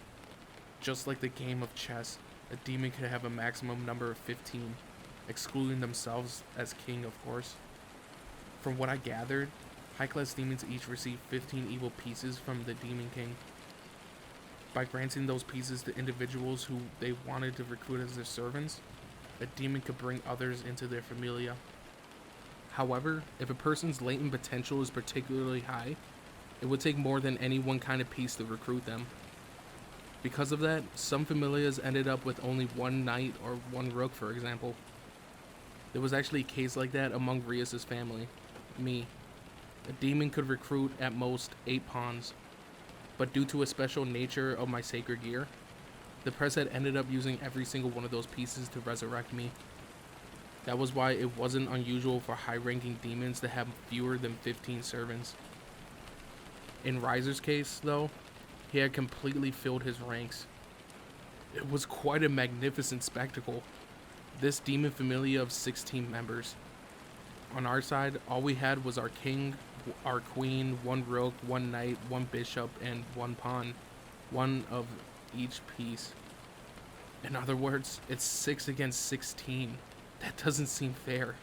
Just like the game of chess, a demon could have a maximum number of 15, excluding themselves as king, of course. From what I gathered, high-class demons each receive 15 evil pieces from the Demon King. By granting those pieces to individuals who they wanted to recruit as their servants, a demon could bring others into their familia. However, if a person's latent potential is particularly high, it would take more than any one kind of piece to recruit them. Because of that, some familias ended up with only one knight or one rook, for example. There was actually a case like that among Rias' family, me. A demon could recruit at most 8 pawns, but due to a special nature of my sacred gear, the press had ended up using every single one of those pieces to resurrect me. That was why it wasn't unusual for high-ranking demons to have fewer than 15 servants. In Riser's case, though, he had completely filled his ranks. It was quite a magnificent spectacle. This demon familia of 16 members. On our side, all we had was our king, our queen, 1 rook, 1 knight, 1 bishop, and 1 pawn. 1 of each piece. In other words, it's 6 against 16. That doesn't seem fair.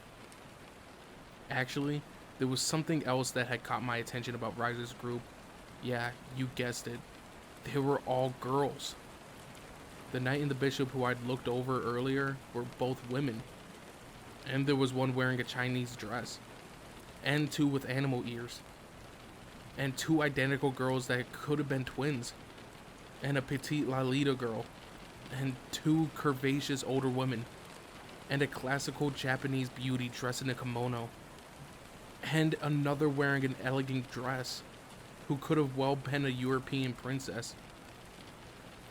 Actually, there was something else that had caught my attention about Riser's group. Yeah, you guessed it. They were all girls. The knight and the bishop who I'd looked over earlier were both women. And there was one wearing a Chinese dress. And 2 with animal ears. And 2 identical girls that could have been twins. And a petite Lalita girl. And 2 curvaceous older women. And a classical Japanese beauty dressed in a kimono. And another wearing an elegant dress, who could have well been a European princess.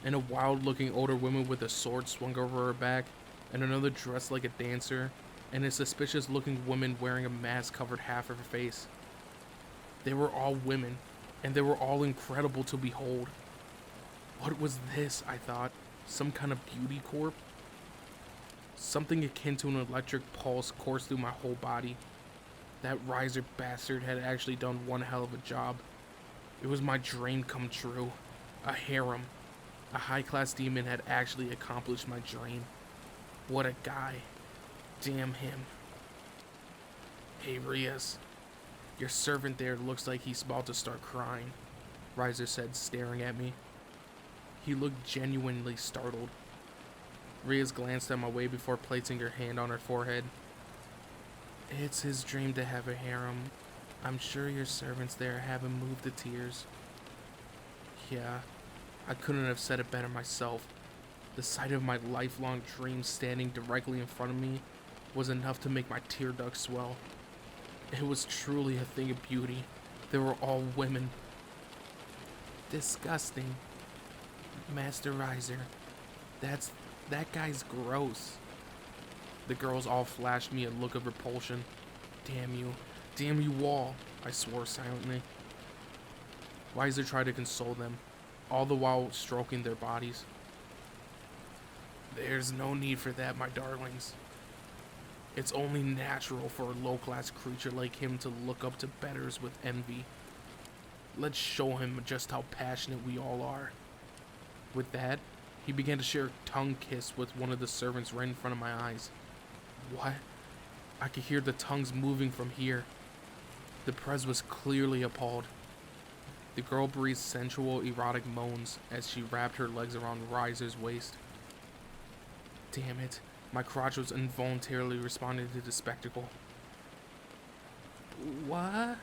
And a wild-looking older woman with a sword swung over her back, and another dressed like a dancer, and a suspicious-looking woman wearing a mask covered half of her face. They were all women, and they were all incredible to behold. What was this, I thought? Some kind of beauty corp? Something akin to an electric pulse coursed through my whole body. That Riser bastard had actually done one hell of a job. It was my dream come true. A harem. A high-class demon had actually accomplished my dream. What a guy. Damn him. Hey, Rias. Your servant there looks like he's about to start crying, Riser said, staring at me. He looked genuinely startled. Rias glanced at my way before placing her hand on her forehead. It's his dream to have a harem. I'm sure your servants there have him moved to tears. Yeah, I couldn't have said it better myself. The sight of my lifelong dream standing directly in front of me was enough to make my tear ducts swell. It was truly a thing of beauty. They were all women. Disgusting. Master Riser. That guy's gross. The girls all flashed me a look of repulsion. Damn you all, I swore silently. Riser tried to console them, all the while stroking their bodies. There's no need for that, my darlings. It's only natural for a low-class creature like him to look up to betters with envy. Let's show him just how passionate we all are. With that, he began to share a tongue kiss with one of the servants right in front of my eyes. What? I could hear the tongues moving from here. The Prez was clearly appalled. The girl breathed sensual, erotic moans as she wrapped her legs around Riser's waist. Damn it, my crotch was involuntarily responding to the spectacle. What?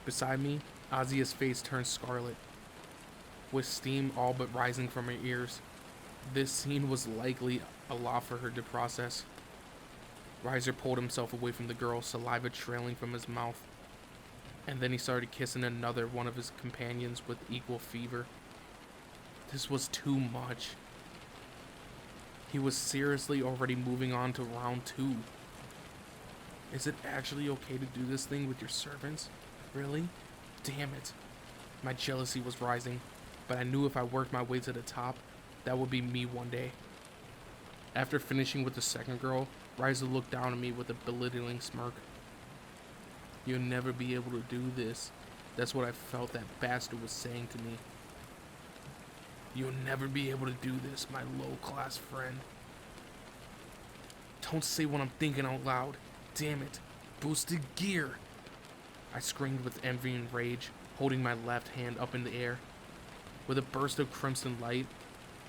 Beside me, Azia's face turned scarlet, with steam all but rising from her ears. This scene was likely a lot for her to process. Riser pulled himself away from the girl, saliva trailing from his mouth, and then he started kissing another one of his companions with equal fever. This was too much. He was seriously already moving on to round 2. Is it actually okay to do this thing with your servants? Really? Damn it. My jealousy was rising, but I knew if I worked my way to the top, that would be me one day. After finishing with the second girl, Riser looked down at me with a belittling smirk. You'll never be able to do this. That's what I felt that bastard was saying to me. You'll never be able to do this, my low-class friend. Don't say what I'm thinking out loud. Damn it. Boosted gear. I screamed with envy and rage, holding my left hand up in the air. With a burst of crimson light,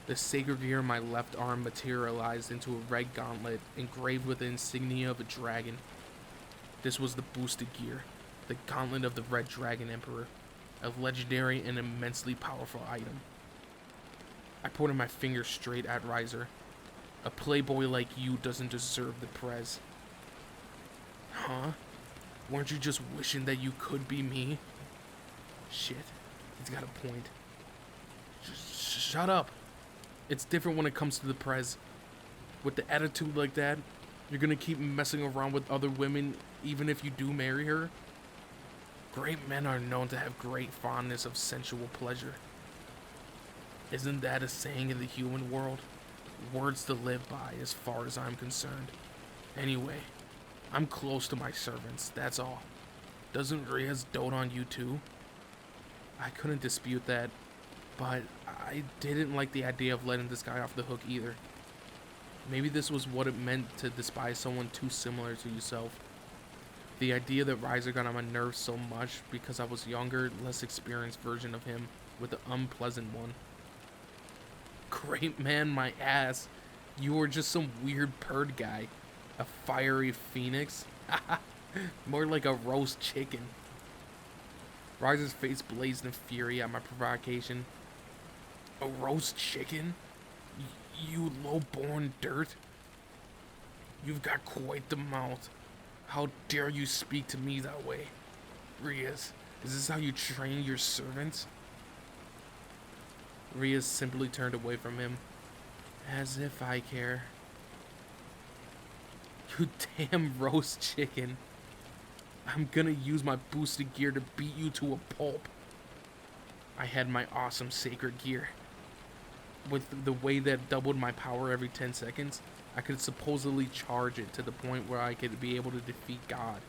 the sacred gear on my left arm materialized into a red gauntlet engraved with the insignia of a dragon. This was the boosted gear, the gauntlet of the Red Dragon Emperor, a legendary and immensely powerful item. I pointed my finger straight at Riser. A playboy like you doesn't deserve the Prez. Huh? Weren't you just wishing that you could be me? Shit, he's got a point. Shut up. It's different when it comes to the Prez. With the attitude like that, you're gonna keep messing around with other women even if you do marry her? Great men are known to have great fondness of sensual pleasure. Isn't that a saying in the human world? Words to live by as far as I'm concerned. Anyway, I'm close to my servants, that's all. Doesn't Riaz dote on you too? I couldn't dispute that, but I didn't like the idea of letting this guy off the hook either. Maybe this was what it meant to despise someone too similar to yourself. The idea that Riser got on my nerves so much because I was younger, less experienced version of him with the unpleasant one. Great man, my ass. You were just some weird bird guy. A fiery phoenix? More like a roast chicken. Riser's face blazed in fury at my provocation. A roast chicken? You low-born dirt? You've got quite the mouth. How dare you speak to me that way? Riaz, is this how you train your servants? Riaz simply turned away from him. As if I care. You damn roast chicken. I'm gonna use my boosted gear to beat you to a pulp. I had my awesome sacred gear. With the way that doubled my power every 10 seconds, I could supposedly charge it to the point where I could be able to defeat God.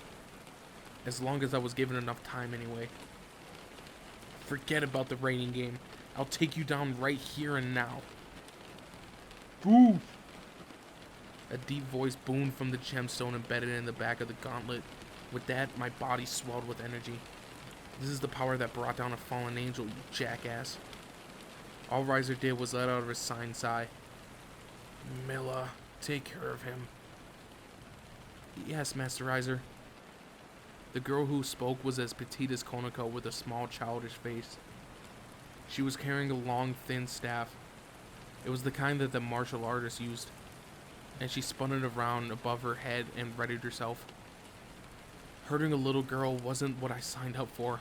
As long as I was given enough time anyway. Forget about the raining game. I'll take you down right here and now. Boo! A deep voice boomed from the gemstone embedded in the back of the gauntlet. With that, my body swelled with energy. This is the power that brought down a fallen angel, you jackass. All Riser did was let out a resigned sigh. Milla, take care of him. Yes, Master Riser. The girl who spoke was as petite as Konako with a small childish face. She was carrying a long, thin staff. It was the kind that the martial artist used, and she spun it around above her head and readied herself. Hurting a little girl wasn't what I signed up for.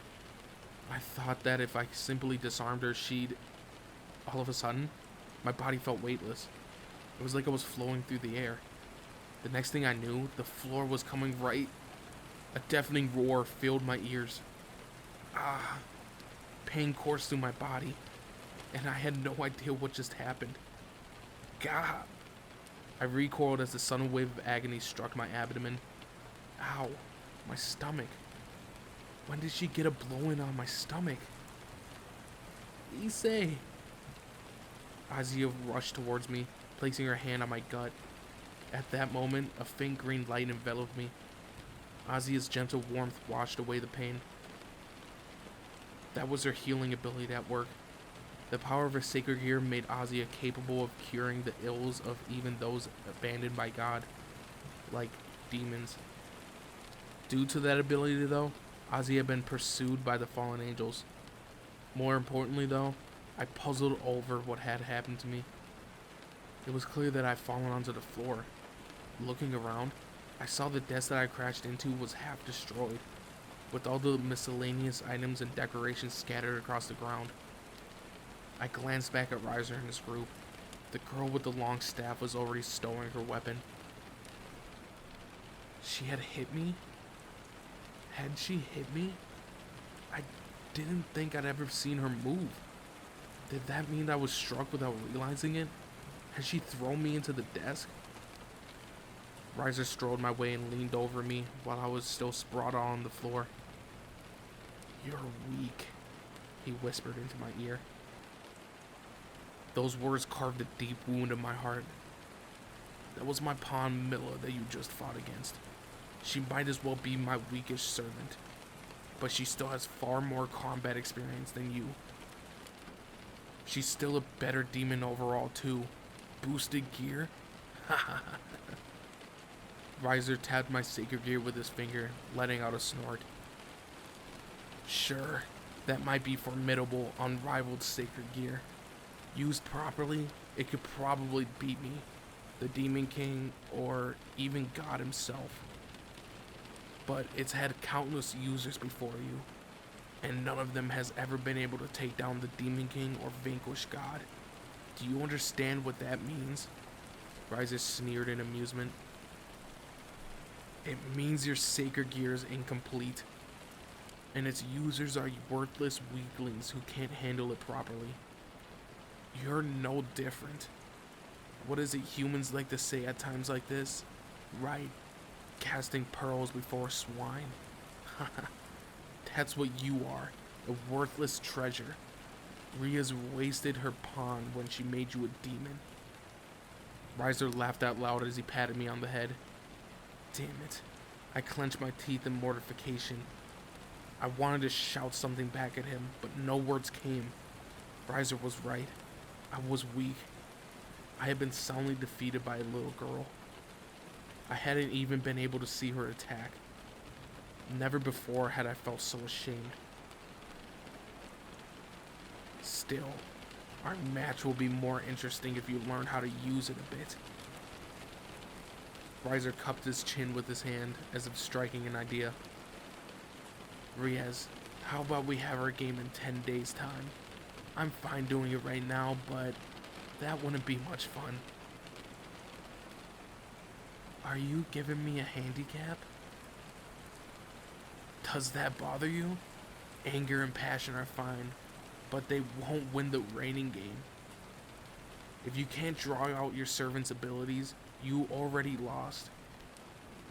I thought that if I simply disarmed her, she'd... All of a sudden, my body felt weightless. It was like I was floating through the air. The next thing I knew, the floor was coming right. A deafening roar filled my ears. Ah, pain coursed through my body, and I had no idea what just happened. God! I recoiled as the sudden wave of agony struck my abdomen. Ow, my stomach. When did she get a blow-in on my stomach? Issei! Azia rushed towards me, placing her hand on my gut. At that moment, a faint green light enveloped me. Azia's gentle warmth washed away the pain. That was her healing ability at work. The power of her sacred gear made Azia capable of curing the ills of even those abandoned by God, like demons. Due to that ability, though, Azia had been pursued by the fallen angels. More importantly, though, I puzzled over what had happened to me. It was clear that I had fallen onto the floor. Looking around, I saw the desk that I crashed into was half destroyed, with all the miscellaneous items and decorations scattered across the ground. I glanced back at Riser and his group. The girl with the long staff was already stowing her weapon. She had hit me? Had she hit me? I didn't think I'd ever seen her move. Did that mean I was struck without realizing it? Had she thrown me into the desk? Riser strolled my way and leaned over me while I was still sprawled on the floor. You're weak, he whispered into my ear. Those words carved a deep wound in my heart. That was my pawn Milla that you just fought against. She might as well be my weakest servant, but she still has far more combat experience than you. She's still a better demon overall too. Boosted gear? Riser tapped my sacred gear with his finger, letting out a snort. Sure, that might be formidable, unrivaled sacred gear. Used properly, it could probably beat me, the Demon King, or even God himself. But it's had countless users before you, and none of them has ever been able to take down the Demon King or vanquish God. Do you understand what that means? Riser sneered in amusement. It means your sacred gear is incomplete, and its users are worthless weaklings who can't handle it properly. You're no different. What is it humans like to say at times like this? Right, casting pearls before swine. That's what you are, a worthless treasure. Ria's wasted her pawn when she made you a demon. Riser laughed out loud as he patted me on the head. Damn it. I clenched my teeth in mortification. I wanted to shout something back at him, but no words came. Riser was right. I was weak. I had been soundly defeated by a little girl. I hadn't even been able to see her attack. Never before had I felt so ashamed. Still, our match will be more interesting if you learn how to use it a bit. Riser cupped his chin with his hand, as if striking an idea. Riaz, how about we have our game in 10 days' time? I'm fine doing it right now, but that wouldn't be much fun. Are you giving me a handicap? Does that bother you? Anger and passion are fine, but they won't win the reigning game. If you can't draw out your servant's abilities, you already lost.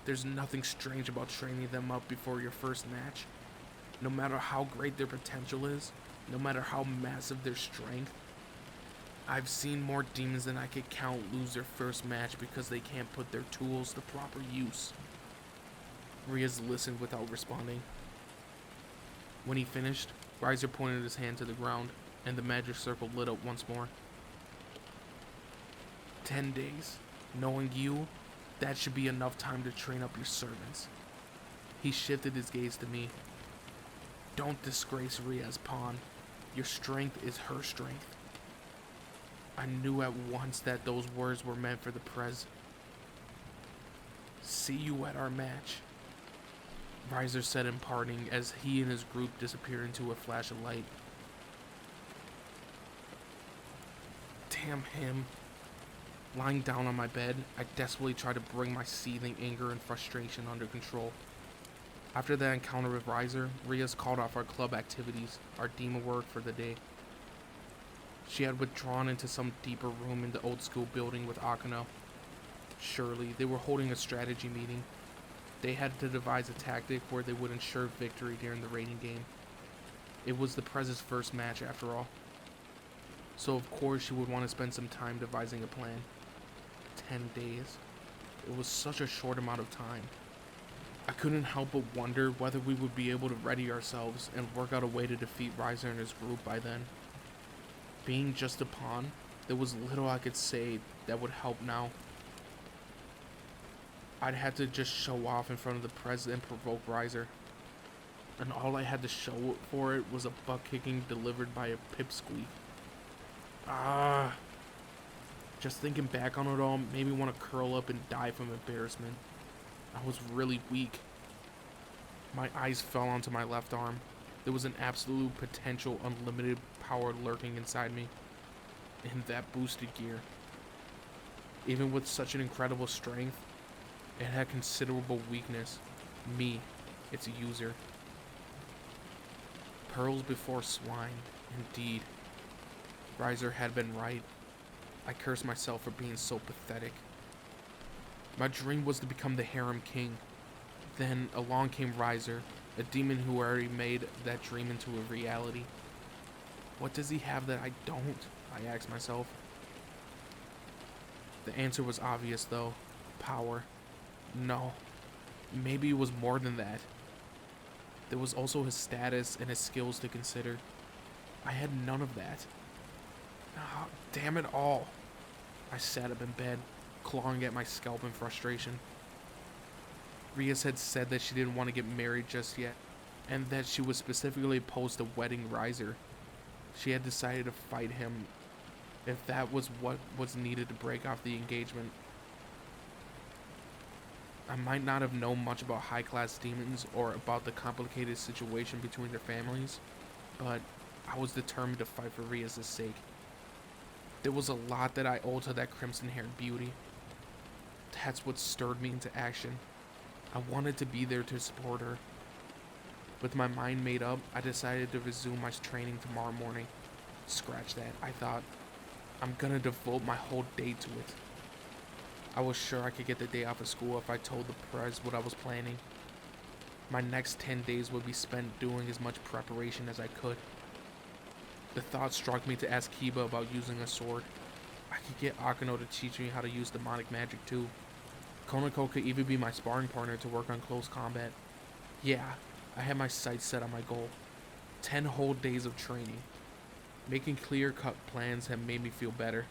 There's nothing strange about training them up before your first match. No matter how great their potential is, no matter how massive their strength, I've seen more demons than I could count lose their first match because they can't put their tools to proper use. Riaz listened without responding. When he finished, Riser pointed his hand to the ground, and the magic circle lit up once more. 10 days. Knowing you, that should be enough time to train up your servants. He shifted his gaze to me. Don't disgrace Ria's pawn. Your strength is her strength. I knew at once that those words were meant for the Prez. See you at our match, Riser said in parting as he and his group disappeared into a flash of light. Damn him. Lying down on my bed, I desperately tried to bring my seething anger and frustration under control. After that encounter with Riser, Riaz called off our club activities, our demon work for the day. She had withdrawn into some deeper room in the old school building with Akano. Surely, they were holding a strategy meeting. They had to devise a tactic where they would ensure victory during the raiding game. It was the Prez's first match after all. So of course she would want to spend some time devising a plan. 10 days. It was such a short amount of time. I couldn't help but wonder whether we would be able to ready ourselves and work out a way to defeat Riser and his group by then. Being just a pawn, there was little I could say that would help now. I'd had to just show off in front of the president and provoke Riser. And all I had to show for it was a butt kicking delivered by a pipsqueak. Just thinking back on it all made me want to curl up and die from embarrassment. I was really weak. My eyes fell onto my left arm. There was an absolute potential unlimited power lurking inside me. In that boosted gear. Even with such an incredible strength, it had considerable weakness. Me, its user. Pearls before swine, indeed. Riser had been right. I cursed myself for being so pathetic. My dream was to become the harem king. Then along came Riser, a demon who already made that dream into a reality. What does he have that I don't? I asked myself. The answer was obvious though. Power. No. Maybe it was more than that. There was also his status and his skills to consider. I had none of that. Oh, damn it all. I sat up in bed, clawing at my scalp in frustration. Riaz had said that she didn't want to get married just yet, and that she was specifically opposed to wedding Riser. She had decided to fight him if that was what was needed to break off the engagement. I might not have known much about high-class demons or about the complicated situation between their families, but I was determined to fight for Riaz's sake. There was a lot that I owed to that crimson-haired beauty. That's what stirred me into action. I wanted to be there to support her. With my mind made up, I decided to resume my training tomorrow morning. Scratch that, I thought. I'm gonna devote my whole day to it. I was sure I could get the day off of school if I told the Prez what I was planning. My next 10 days would be spent doing as much preparation as I could. The thought struck me to ask Kiba about using a sword. I could get Akano to teach me how to use demonic magic too. Konako could even be my sparring partner to work on close combat. Yeah, I had my sights set on my goal. 10 whole days of training. Making clear-cut plans had made me feel better.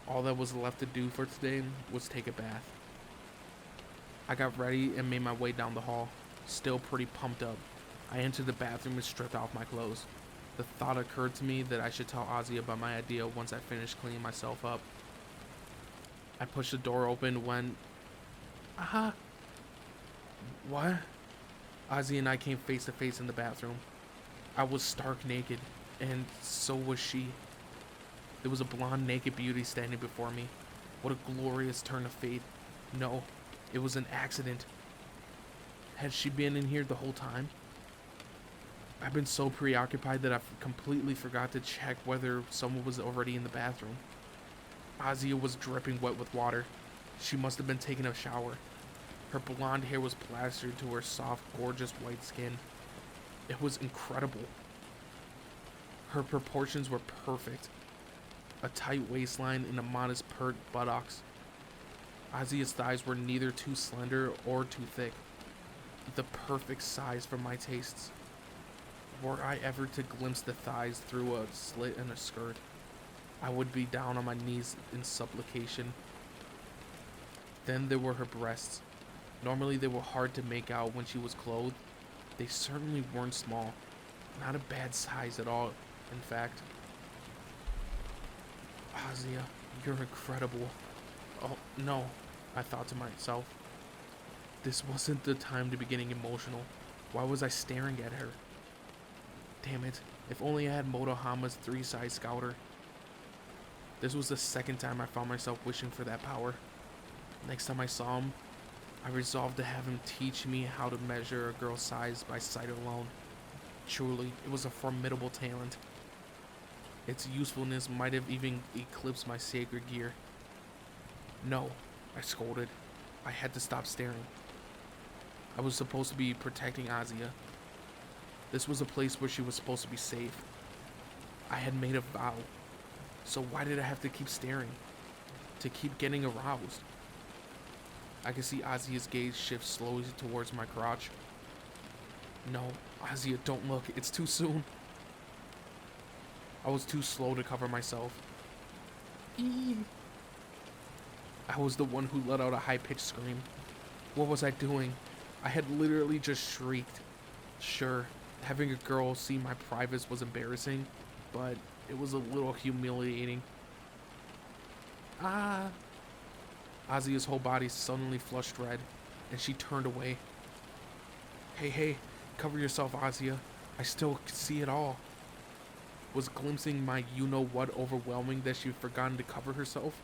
All that was left to do for today was take a bath. I got ready and made my way down the hall, still pretty pumped up. I entered the bathroom and stripped off my clothes. The thought occurred to me that I should tell Ozzy about my idea once I finished cleaning myself up. I pushed the door open when... What? Ozzy and I came face to face in the bathroom. I was stark naked, and so was she. There was a blonde naked beauty standing before me. What a glorious turn of fate. No, it was an accident. Had she been in here the whole time? I've been so preoccupied that I completely forgot to check whether someone was already in the bathroom. Azia was dripping wet with water. She must have been taking a shower. Her blonde hair was plastered to her soft, gorgeous white skin. It was incredible. Her proportions were perfect. A tight waistline and a modest pert buttocks. Azia's thighs were neither too slender or too thick. The perfect size for my tastes. Were I ever to glimpse the thighs through a slit in a skirt, I would be down on my knees in supplication. Then there were her breasts. Normally they were hard to make out when she was clothed. They certainly weren't small. Not a bad size at all, in fact. Azia, you're incredible. Oh, no, I thought to myself. This wasn't the time to be getting emotional. Why was I staring at her? Damn it, if only I had Motohama's 3-size scouter. This was the second time I found myself wishing for that power. Next time I saw him, I resolved to have him teach me how to measure a girl's size by sight alone. Truly, it was a formidable talent. Its usefulness might have even eclipsed my sacred gear. No, I scolded. I had to stop staring. I was supposed to be protecting Azia. This was a place where she was supposed to be safe. I had made a vow. So why did I have to keep staring? To keep getting aroused? I could see Azia's gaze shift slowly towards my crotch. No, Azia, don't look. It's too soon. I was too slow to cover myself. Eee. I was the one who let out a high-pitched scream. What was I doing? I had literally just shrieked. Sure, having a girl see my privates was embarrassing, but it was a little humiliating. Ah! Azia's whole body suddenly flushed red, and she turned away. Hey, cover yourself, Azia. I still could see it all. Was glimpsing my you-know-what overwhelming that she'd forgotten to cover herself?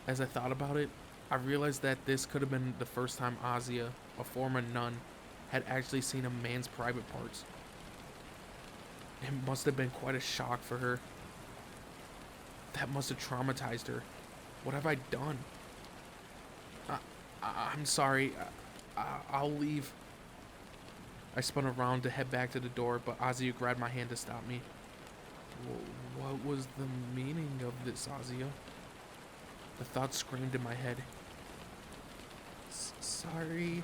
As I thought about it, I realized that this could have been the first time Azia, a former nun, had actually seen a man's private parts. It must have been quite a shock for her. That must have traumatized her. What have I done? I'm sorry. I'll leave. I spun around to head back to the door, but Azia grabbed my hand to stop me. What was the meaning of this, Azia? The thought screamed in my head. Sorry.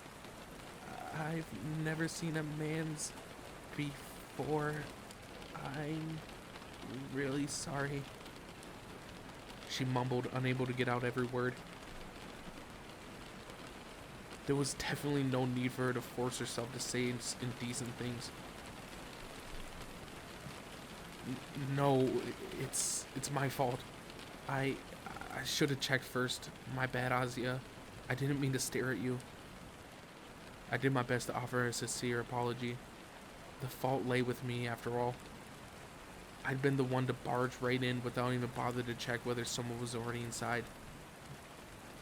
I've never seen a man's before. I'm really sorry. She mumbled, unable to get out every word. There was definitely no need for her to force herself to say indecent things. No, it's my fault. I should have checked first. My bad, Azia. I didn't mean to stare at you. I did my best to offer a sincere apology. The fault lay with me, after all. I'd been the one to barge right in without even bothering to check whether someone was already inside.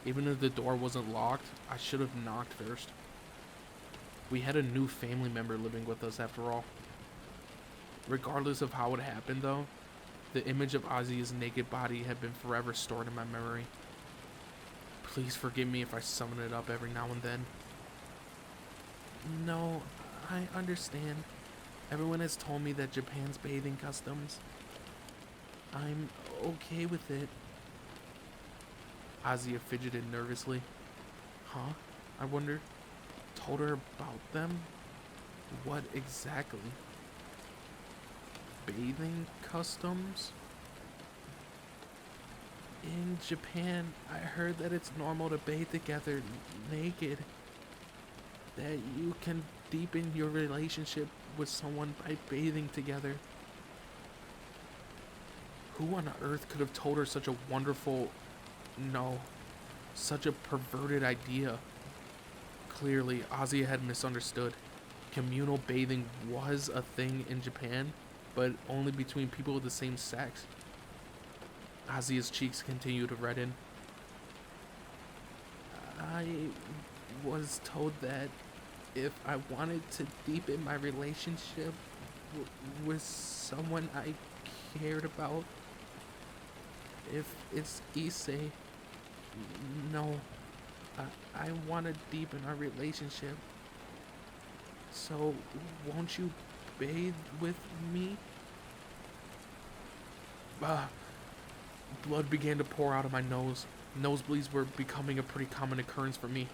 Even if the door wasn't locked, I should have knocked first. We had a new family member living with us, after all. Regardless of how it happened, though, the image of Azia's naked body had been forever stored in my memory. Please forgive me if I summon it up every now and then. No, I understand. Everyone has told me that Japan's bathing customs. I'm okay with it. Azia fidgeted nervously. Huh? I wondered. Told her about them? What exactly? Bathing customs? In Japan, I heard that it's normal to bathe together naked. That you can deepen your relationship with someone by bathing together. Who on earth could have told her such a wonderful, no, such a perverted idea? Clearly, Azia had misunderstood. Communal bathing was a thing in Japan, but only between people of the same sex. Azia's cheeks continued to redden. I was told that if I wanted to deepen my relationship with someone I cared about, if it's Issei, no, I want to deepen our relationship. So, won't you bathe with me? Blood began to pour out of my nose. Nosebleeds were becoming a pretty common occurrence for me.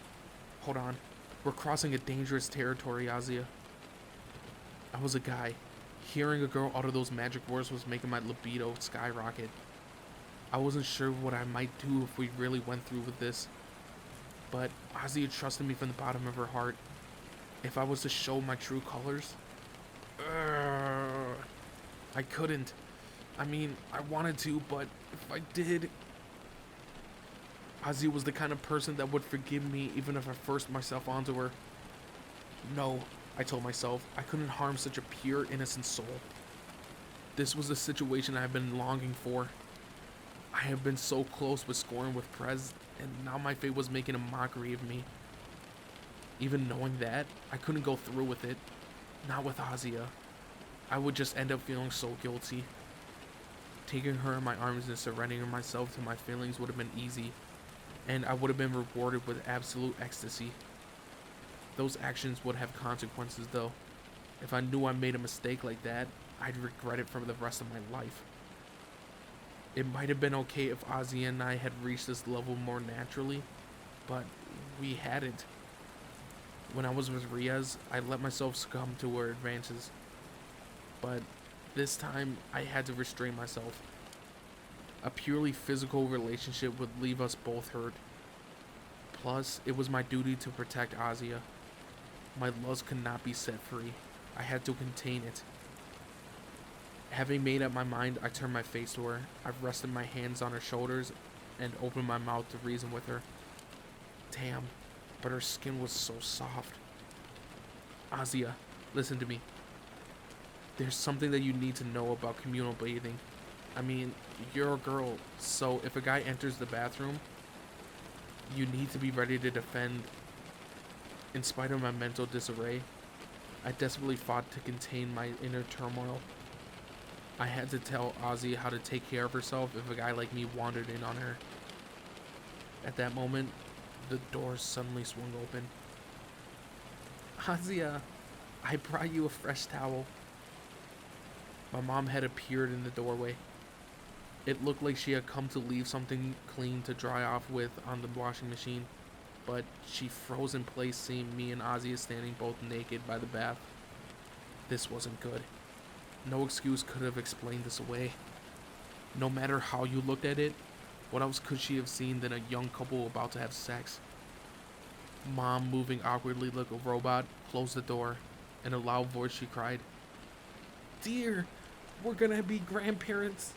Hold on. We're crossing a dangerous territory, Azia. I was a guy. Hearing a girl utter those magic words was making my libido skyrocket. I wasn't sure what I might do if we really went through with this. But Azia trusted me from the bottom of her heart. If I was to show my true colors, I couldn't. I mean, I wanted to, but if I did... Azia was the kind of person that would forgive me even if I forced myself onto her. No, I told myself, I couldn't harm such a pure, innocent soul. This was the situation I had been longing for. I had been so close with scoring with Prez, and now my fate was making a mockery of me. Even knowing that, I couldn't go through with it. Not with Azia. I would just end up feeling so guilty. Taking her in my arms and surrendering myself to my feelings would have been easy, and I would have been rewarded with absolute ecstasy. Those actions would have consequences, though. If I knew I made a mistake like that, I'd regret it for the rest of my life. It might have been okay if Azia and I had reached this level more naturally, but we hadn't. When I was with Riaz, I let myself succumb to her advances. But this time, I had to restrain myself. A purely physical relationship would leave us both hurt. Plus, it was my duty to protect Azia. My lust could not be set free. I had to contain it. Having made up my mind, I turned my face to her. I rested my hands on her shoulders and opened my mouth to reason with her. Damn, but her skin was so soft. Azia, listen to me. There's something that you need to know about communal bathing. I mean, you're a girl, so if a guy enters the bathroom, you need to be ready to defend. In spite of my mental disarray, I desperately fought to contain my inner turmoil. I had to tell Azia how to take care of herself if a guy like me wandered in on her. At that moment, the door suddenly swung open. Azia, I brought you a fresh towel. My mom had appeared in the doorway. It looked like she had come to leave something clean to dry off with on the washing machine, but she froze in place seeing me and Azia standing both naked by the bath. This wasn't good. No excuse could have explained this away. No matter how you looked at it, what else could she have seen than a young couple about to have sex? Mom, moving awkwardly like a robot, closed the door. In a loud voice she cried, "Dear, we're gonna be grandparents."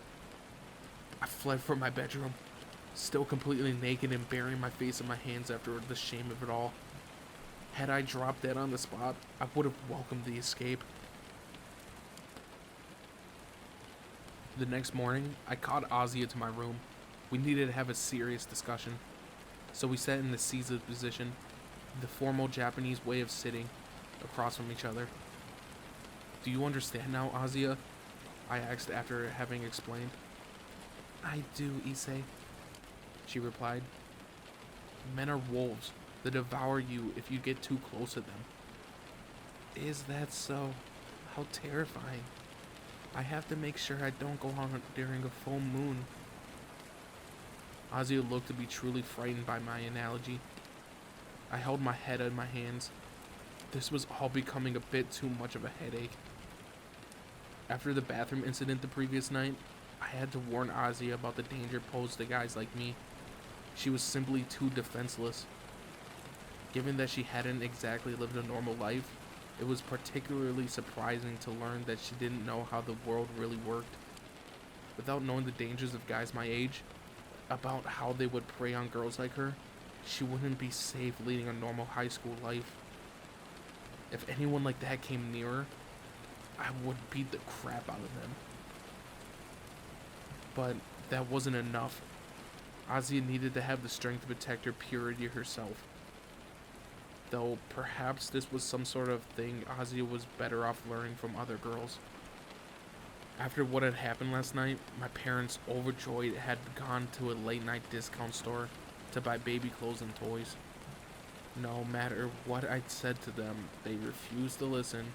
I fled from my bedroom, still completely naked and burying my face in my hands after the shame of it all. Had I dropped dead on the spot, I would have welcomed the escape. The next morning, I called Azia to my room. We needed to have a serious discussion. So we sat in the Caesar position, the formal Japanese way of sitting, across from each other. Do you understand now, Azia? I asked after having explained. I do, Issei, she replied. Men are wolves. They devour you if you get too close to them. Is that so? How terrifying. I have to make sure I don't go out during a full moon. Ozzy looked to be truly frightened by my analogy. I held my head in my hands. This was all becoming a bit too much of a headache. After the bathroom incident the previous night, I had to warn Ozzy about the danger posed to guys like me. She was simply too defenseless. Given that she hadn't exactly lived a normal life, it was particularly surprising to learn that she didn't know how the world really worked. Without knowing the dangers of guys my age, about how they would prey on girls like her, she wouldn't be safe leading a normal high school life. If anyone like that came near her, I would beat the crap out of them. But that wasn't enough. Ozzy needed to have the strength to protect her purity herself. Though perhaps this was some sort of thing Ozzy was better off learning from other girls. After what had happened last night, my parents, overjoyed, had gone to a late-night discount store to buy baby clothes and toys. No matter what I'd said to them, they refused to listen.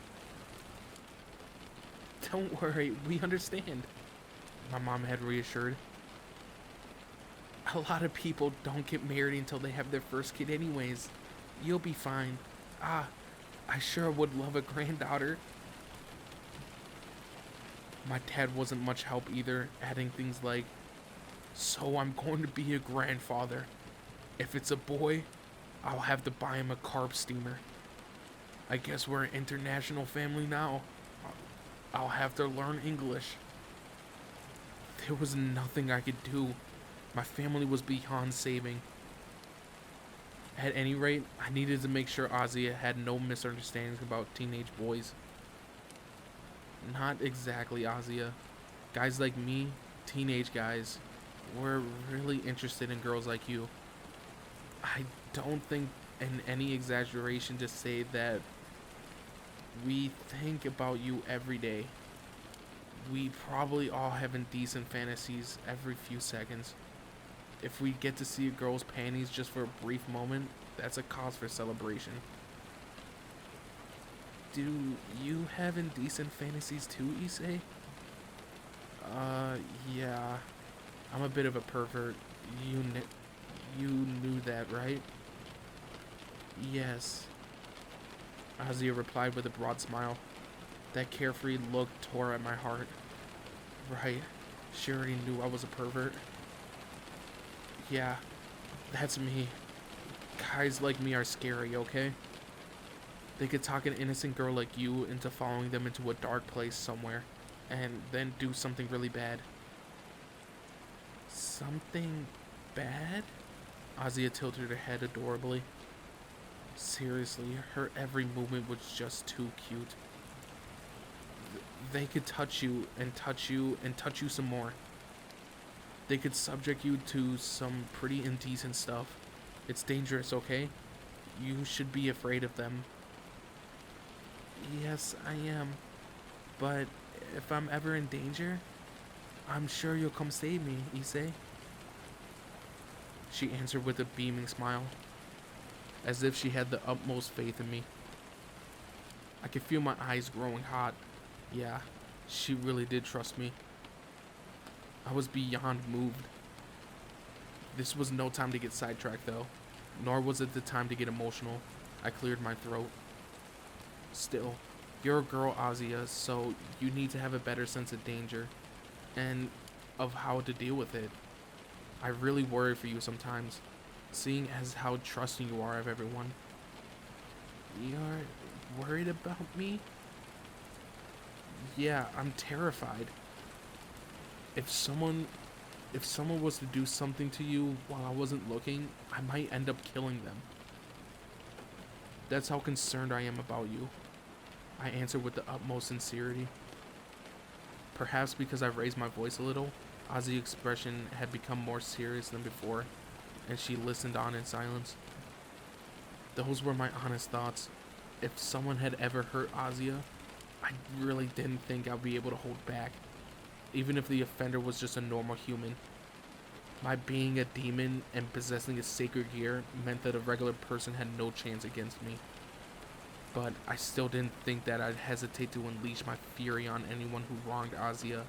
"Don't worry, we understand," my mom had reassured. "A lot of people don't get married until they have their first kid anyways. You'll be fine. I sure would love a granddaughter." My dad wasn't much help either, adding things like, "So I'm going to be a grandfather. If it's a boy, I'll have to buy him a carp steamer. I guess we're an international family now. I'll have to learn English." There was nothing I could do. My family was beyond saving. At any rate, I needed to make sure Ozzy had no misunderstandings about teenage boys. Not exactly, Ozzy. Guys like me, teenage guys, were really interested in girls like you. I don't think in any exaggeration to say that we think about you every day. We probably all have indecent fantasies every few seconds. If we get to see a girl's panties just for a brief moment, that's a cause for celebration. Do you have indecent fantasies too, Issei? Yeah. I'm a bit of a pervert. You knew that, right? Yes. Ozzy replied with a broad smile. That carefree look tore at my heart. Right. She already knew I was a pervert. Yeah, that's me. Guys like me are scary, okay? They could talk an innocent girl like you into following them into a dark place somewhere, and then do something really bad. Something bad? Ozzy tilted her head adorably. Seriously, her every movement was just too cute. They could touch you and touch you and touch you some more. They could subject you to some pretty indecent stuff. It's dangerous, okay? You should be afraid of them. Yes, I am. But if I'm ever in danger, I'm sure you'll come save me, Issei. She answered with a beaming smile, as if she had the utmost faith in me. I could feel my eyes growing hot. Yeah, she really did trust me. I was beyond moved. This was no time to get sidetracked, though, nor was it the time to get emotional. I cleared my throat. Still, you're a girl, Azia, so you need to have a better sense of danger and of how to deal with it. I really worry for you sometimes, seeing as how trusting you are of everyone. You're worried about me? Yeah, I'm terrified. If someone was to do something to you while I wasn't looking, I might end up killing them. That's how concerned I am about you, I answered with the utmost sincerity. Perhaps because I raised my voice a little, Ozzy's expression had become more serious than before, and she listened on in silence. Those were my honest thoughts. If someone had ever hurt Azia, I really didn't think I'd be able to hold back, even if the offender was just a normal human. My being a demon and possessing a sacred gear meant that a regular person had no chance against me. but I still didn't think that I'd hesitate to unleash my fury on anyone who wronged Azia.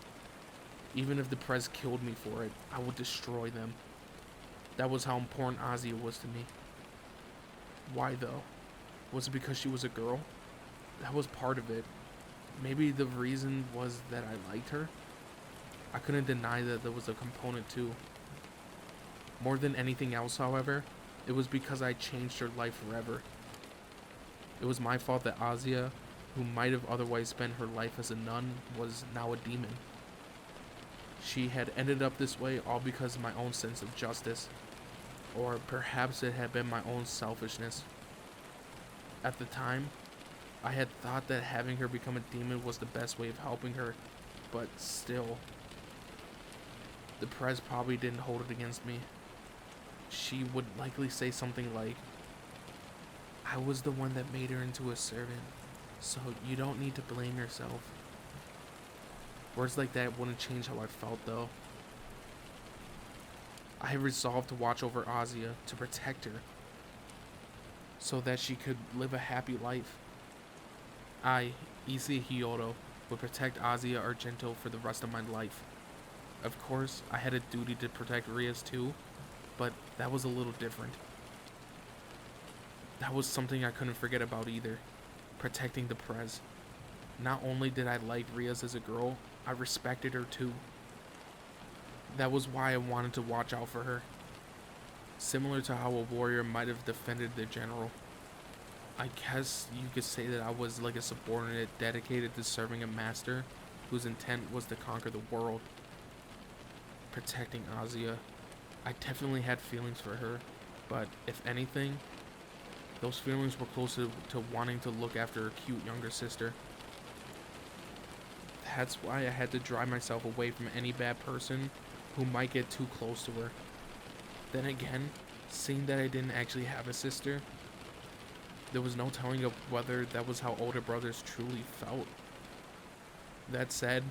Even if the Prez killed me for it, I would destroy them. That was how important Azia was to me. Why though? Was it because she was a girl? That was part of it. Maybe the reason was that I liked her? I couldn't deny that there was a component too. More than anything else, however, it was because I changed her life forever. It was my fault that Azia, who might have otherwise spent her life as a nun, was now a demon. She had ended up this way all because of my own sense of justice. Or perhaps it had been my own selfishness. At the time, I had thought that having her become a demon was the best way of helping her, but still, the Prez probably didn't hold it against me. She would likely say something like, "I was the one that made her into a servant, so you don't need to blame yourself." Words like that wouldn't change how I felt though. I had resolved to watch over Azia, to protect her, so that she could live a happy life. I, Issei Hyodo, would protect Azia Argento for the rest of my life. Of course, I had a duty to protect Rias too, but that was a little different. That was something I couldn't forget about either, protecting the Prez. Not only did I like Rias as a girl, I respected her too. That was why I wanted to watch out for her. Similar to how a warrior might have defended their general. I guess you could say that I was like a subordinate dedicated to serving a master whose intent was to conquer the world. Protecting Azia. I definitely had feelings for her, but if anything, those feelings were closer to wanting to look after her cute younger sister. That's why I had to drive myself away from any bad person who might get too close to her. Then again, seeing that I didn't actually have a sister, there was no telling of whether that was how older brothers truly felt. That said,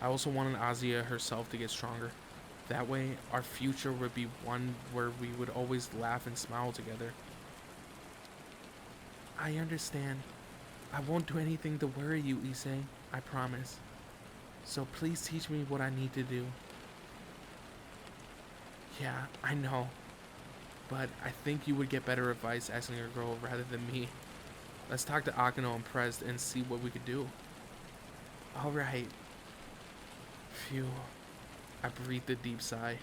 I also wanted Azia herself to get stronger. That way, our future would be one where we would always laugh and smile together. I understand. I won't do anything to worry you, Issei. I promise. So please teach me what I need to do. Yeah, I know. But I think you would get better advice asking a girl rather than me. Let's talk to Akano and Prez and see what we could do. Alright. Phew. I breathed a deep sigh.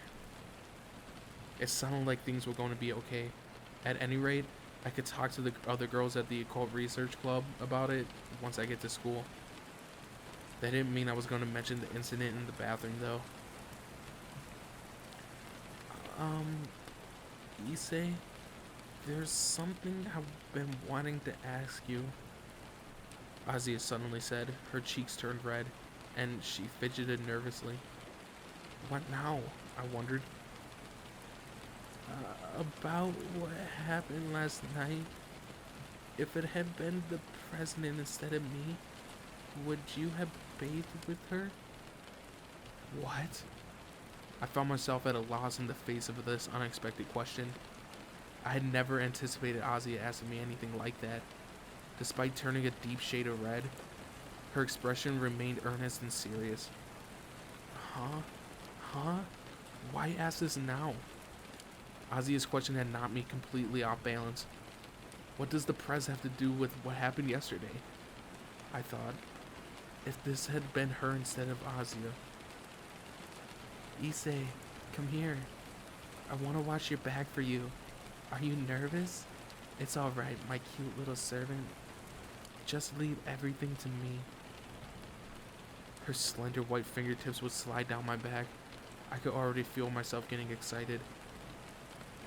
It sounded like things were going to be okay. At any rate, I could talk to the other girls at the Occult Research Club about it once I get to school. That didn't mean I was going to mention the incident in the bathroom, though. Issei, there's something I've been wanting to ask you. Azia suddenly said, her cheeks turned red, and she fidgeted nervously. What now? I wondered. About what happened last night. If it had been the president instead of me, would you have bathed with her? What? I found myself at a loss in the face of this unexpected question. I had never anticipated Azia asking me anything like that. Despite turning a deep shade of red, her expression remained earnest and serious. Huh? Why ask this now? Azia's question had knocked me completely off balance. What does the Prez have to do with what happened yesterday? I thought. If this had been her instead of Azia. Issei, come here. I want to wash your bag for you. Are you nervous? It's alright, my cute little servant. Just leave everything to me. Her slender white fingertips would slide down my back. I could already feel myself getting excited.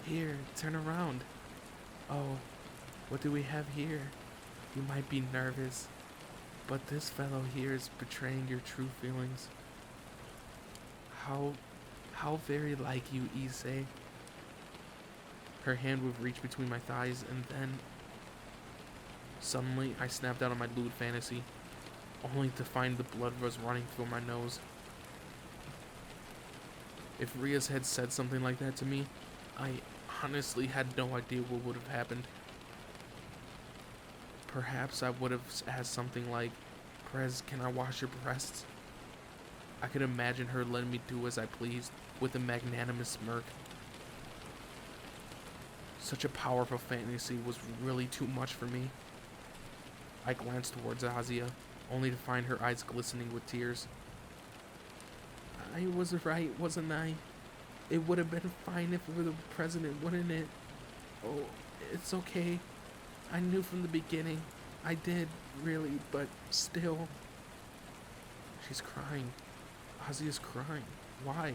Here, turn around. Oh, what do we have here? You might be nervous, but this fellow here is betraying your true feelings. How very like you, Issei. Her hand would reach between my thighs, and then suddenly I snapped out of my lewd fantasy, only to find the blood was running through my nose. If Rias had said something like that to me, I honestly had no idea what would have happened. Perhaps I would have asked something like, "Prez, can I wash your breasts?" I could imagine her letting me do as I pleased, with a magnanimous smirk. Such a powerful fantasy was really too much for me. I glanced towards Azia, only to find her eyes glistening with tears. "I was right, wasn't I? It would have been fine if we were the president, wouldn't it? Oh, it's okay. I knew from the beginning. I did, really, but still." She's crying. Azia's crying. Why?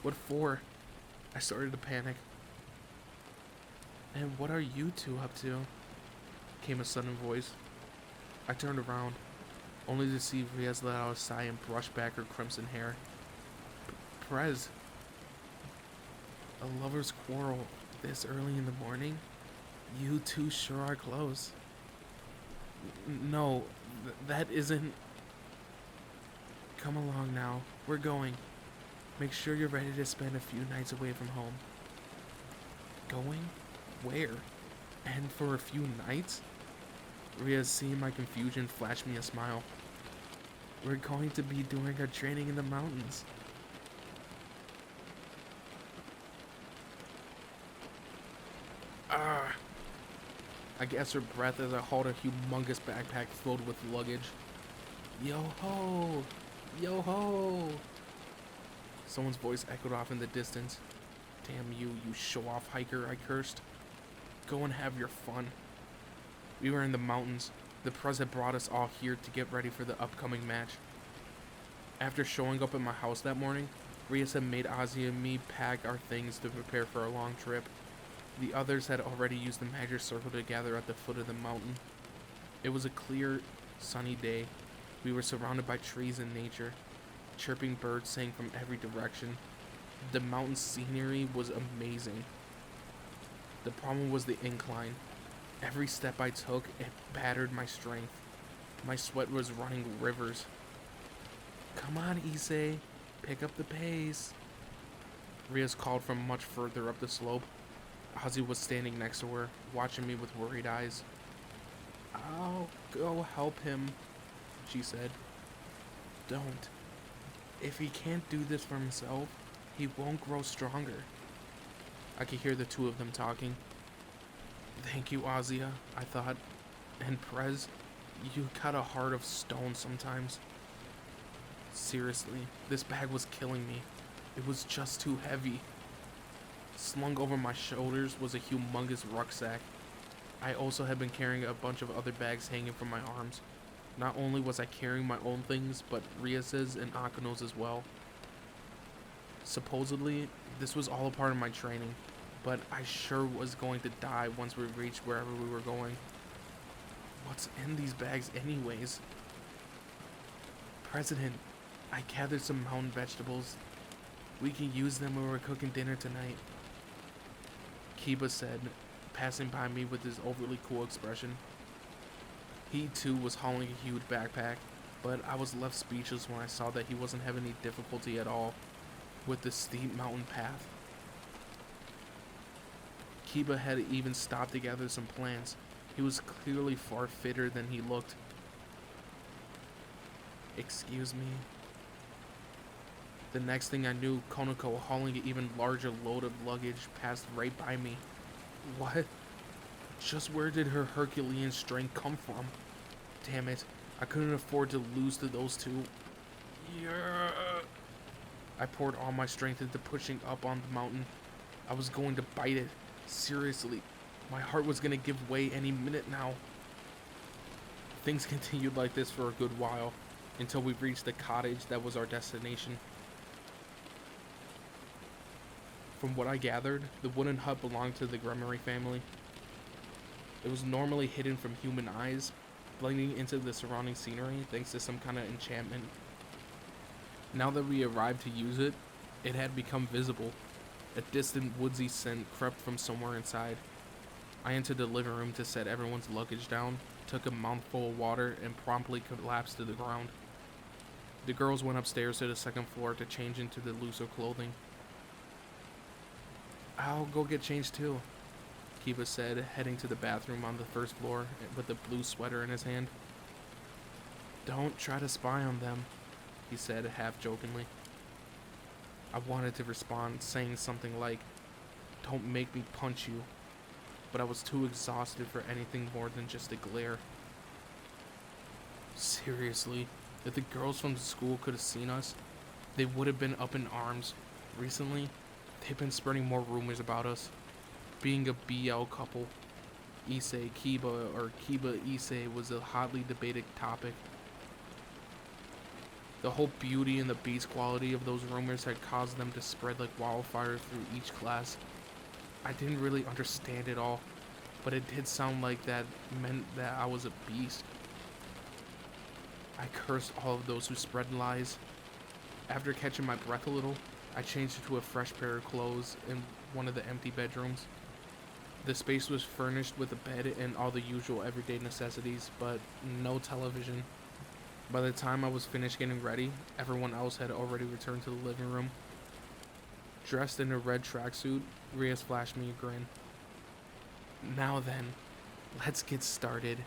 What for? I started to panic. "And what are you two up to?" came a sudden voice. I turned around, only to see Riaz let out a sigh and brush back her crimson hair. "Prez, a lover's quarrel this early in the morning? You two sure are close." No, that isn't..." "Come along now, we're going. Make sure you're ready to spend a few nights away from home." "Going? Where? And for a few nights?" Riaz, seeing my confusion, flashed me a smile. "We're going to be doing our training in the mountains." Ah! I gasped her breath as I hauled a humongous backpack filled with luggage. "Yo ho! Yo ho!" Someone's voice echoed off in the distance. "Damn you, you show-off hiker," I cursed. "Go and have your fun." We were in the mountains. The Prez had brought us all here to get ready for the upcoming match. After showing up at my house that morning, Riaz had made Ozzy and me pack our things to prepare for a long trip. The others had already used the magic circle to gather at the foot of the mountain. It was a clear, sunny day. We were surrounded by trees and nature. Chirping birds sang from every direction. The mountain scenery was amazing. The problem was the incline. Every step I took, it battered my strength. My sweat was running rivers. "Come on, Issei, pick up the pace," Riaz called from much further up the slope. Ozzy was standing next to her, watching me with worried eyes. "I'll go help him," she said. "Don't. If he can't do this for himself, he won't grow stronger." I could hear the two of them talking. "Thank you, Azia," I thought. "And Prez, you got a heart of stone sometimes." Seriously, this bag was killing me. It was just too heavy. Slung over my shoulders was a humongous rucksack. I also had been carrying a bunch of other bags hanging from my arms. Not only was I carrying my own things, but Riaz's and Akino's as well. Supposedly, this was all a part of my training, but I sure was going to die once we reached wherever we were going. What's in these bags anyways? "President, I gathered some mountain vegetables. We can use them when we're cooking dinner tonight," Kiba said, passing by me with his overly cool expression. He too was hauling a huge backpack, but I was left speechless when I saw that he wasn't having any difficulty at all with the steep mountain path. Kiba had even stopped to gather some plants. He was clearly far fitter than he looked. "Excuse me." The next thing I knew, Konoko, hauling an even larger load of luggage, passed right by me. What? Just where did her Herculean strength come from? Damn it, I couldn't afford to lose to those two. Yeah. I poured all my strength into pushing up on the mountain. I was going to bite it. Seriously, my heart was going to give way any minute now. Things continued like this for a good while, until we reached the cottage that was our destination. From what I gathered, the wooden hut belonged to the Gremory family. It was normally hidden from human eyes, blending into the surrounding scenery thanks to some kind of enchantment. Now that we arrived to use it, it had become visible. A distant woodsy scent crept from somewhere inside. I entered the living room to set everyone's luggage down, took a mouthful of water, and promptly collapsed to the ground. The girls went upstairs to the second floor to change into the looser clothing. "I'll go get changed too," Kiba said, heading to the bathroom on the first floor with a blue sweater in his hand. Don't try to spy on them, he said, half jokingly. I wanted to respond, saying something like, don't make me punch you, but I was too exhausted for anything more than just a glare. Seriously, if the girls from the school could have seen us, they would have been up in arms. Recently, they've been spreading more rumors about us. Being a BL couple, Issei Kiba or Kiba Issei was a hotly debated topic. The whole beauty and the beast quality of those rumors had caused them to spread like wildfire through each class. I didn't really understand it all, but it did sound like that meant that I was a beast. I cursed all of those who spread lies. After catching my breath a little, I changed into a fresh pair of clothes in one of the empty bedrooms. The space was furnished with a bed and all the usual everyday necessities, but no television. By the time I was finished getting ready, everyone else had already returned to the living room. Dressed in a red tracksuit, Rias flashed me a grin. Now then, let's get started.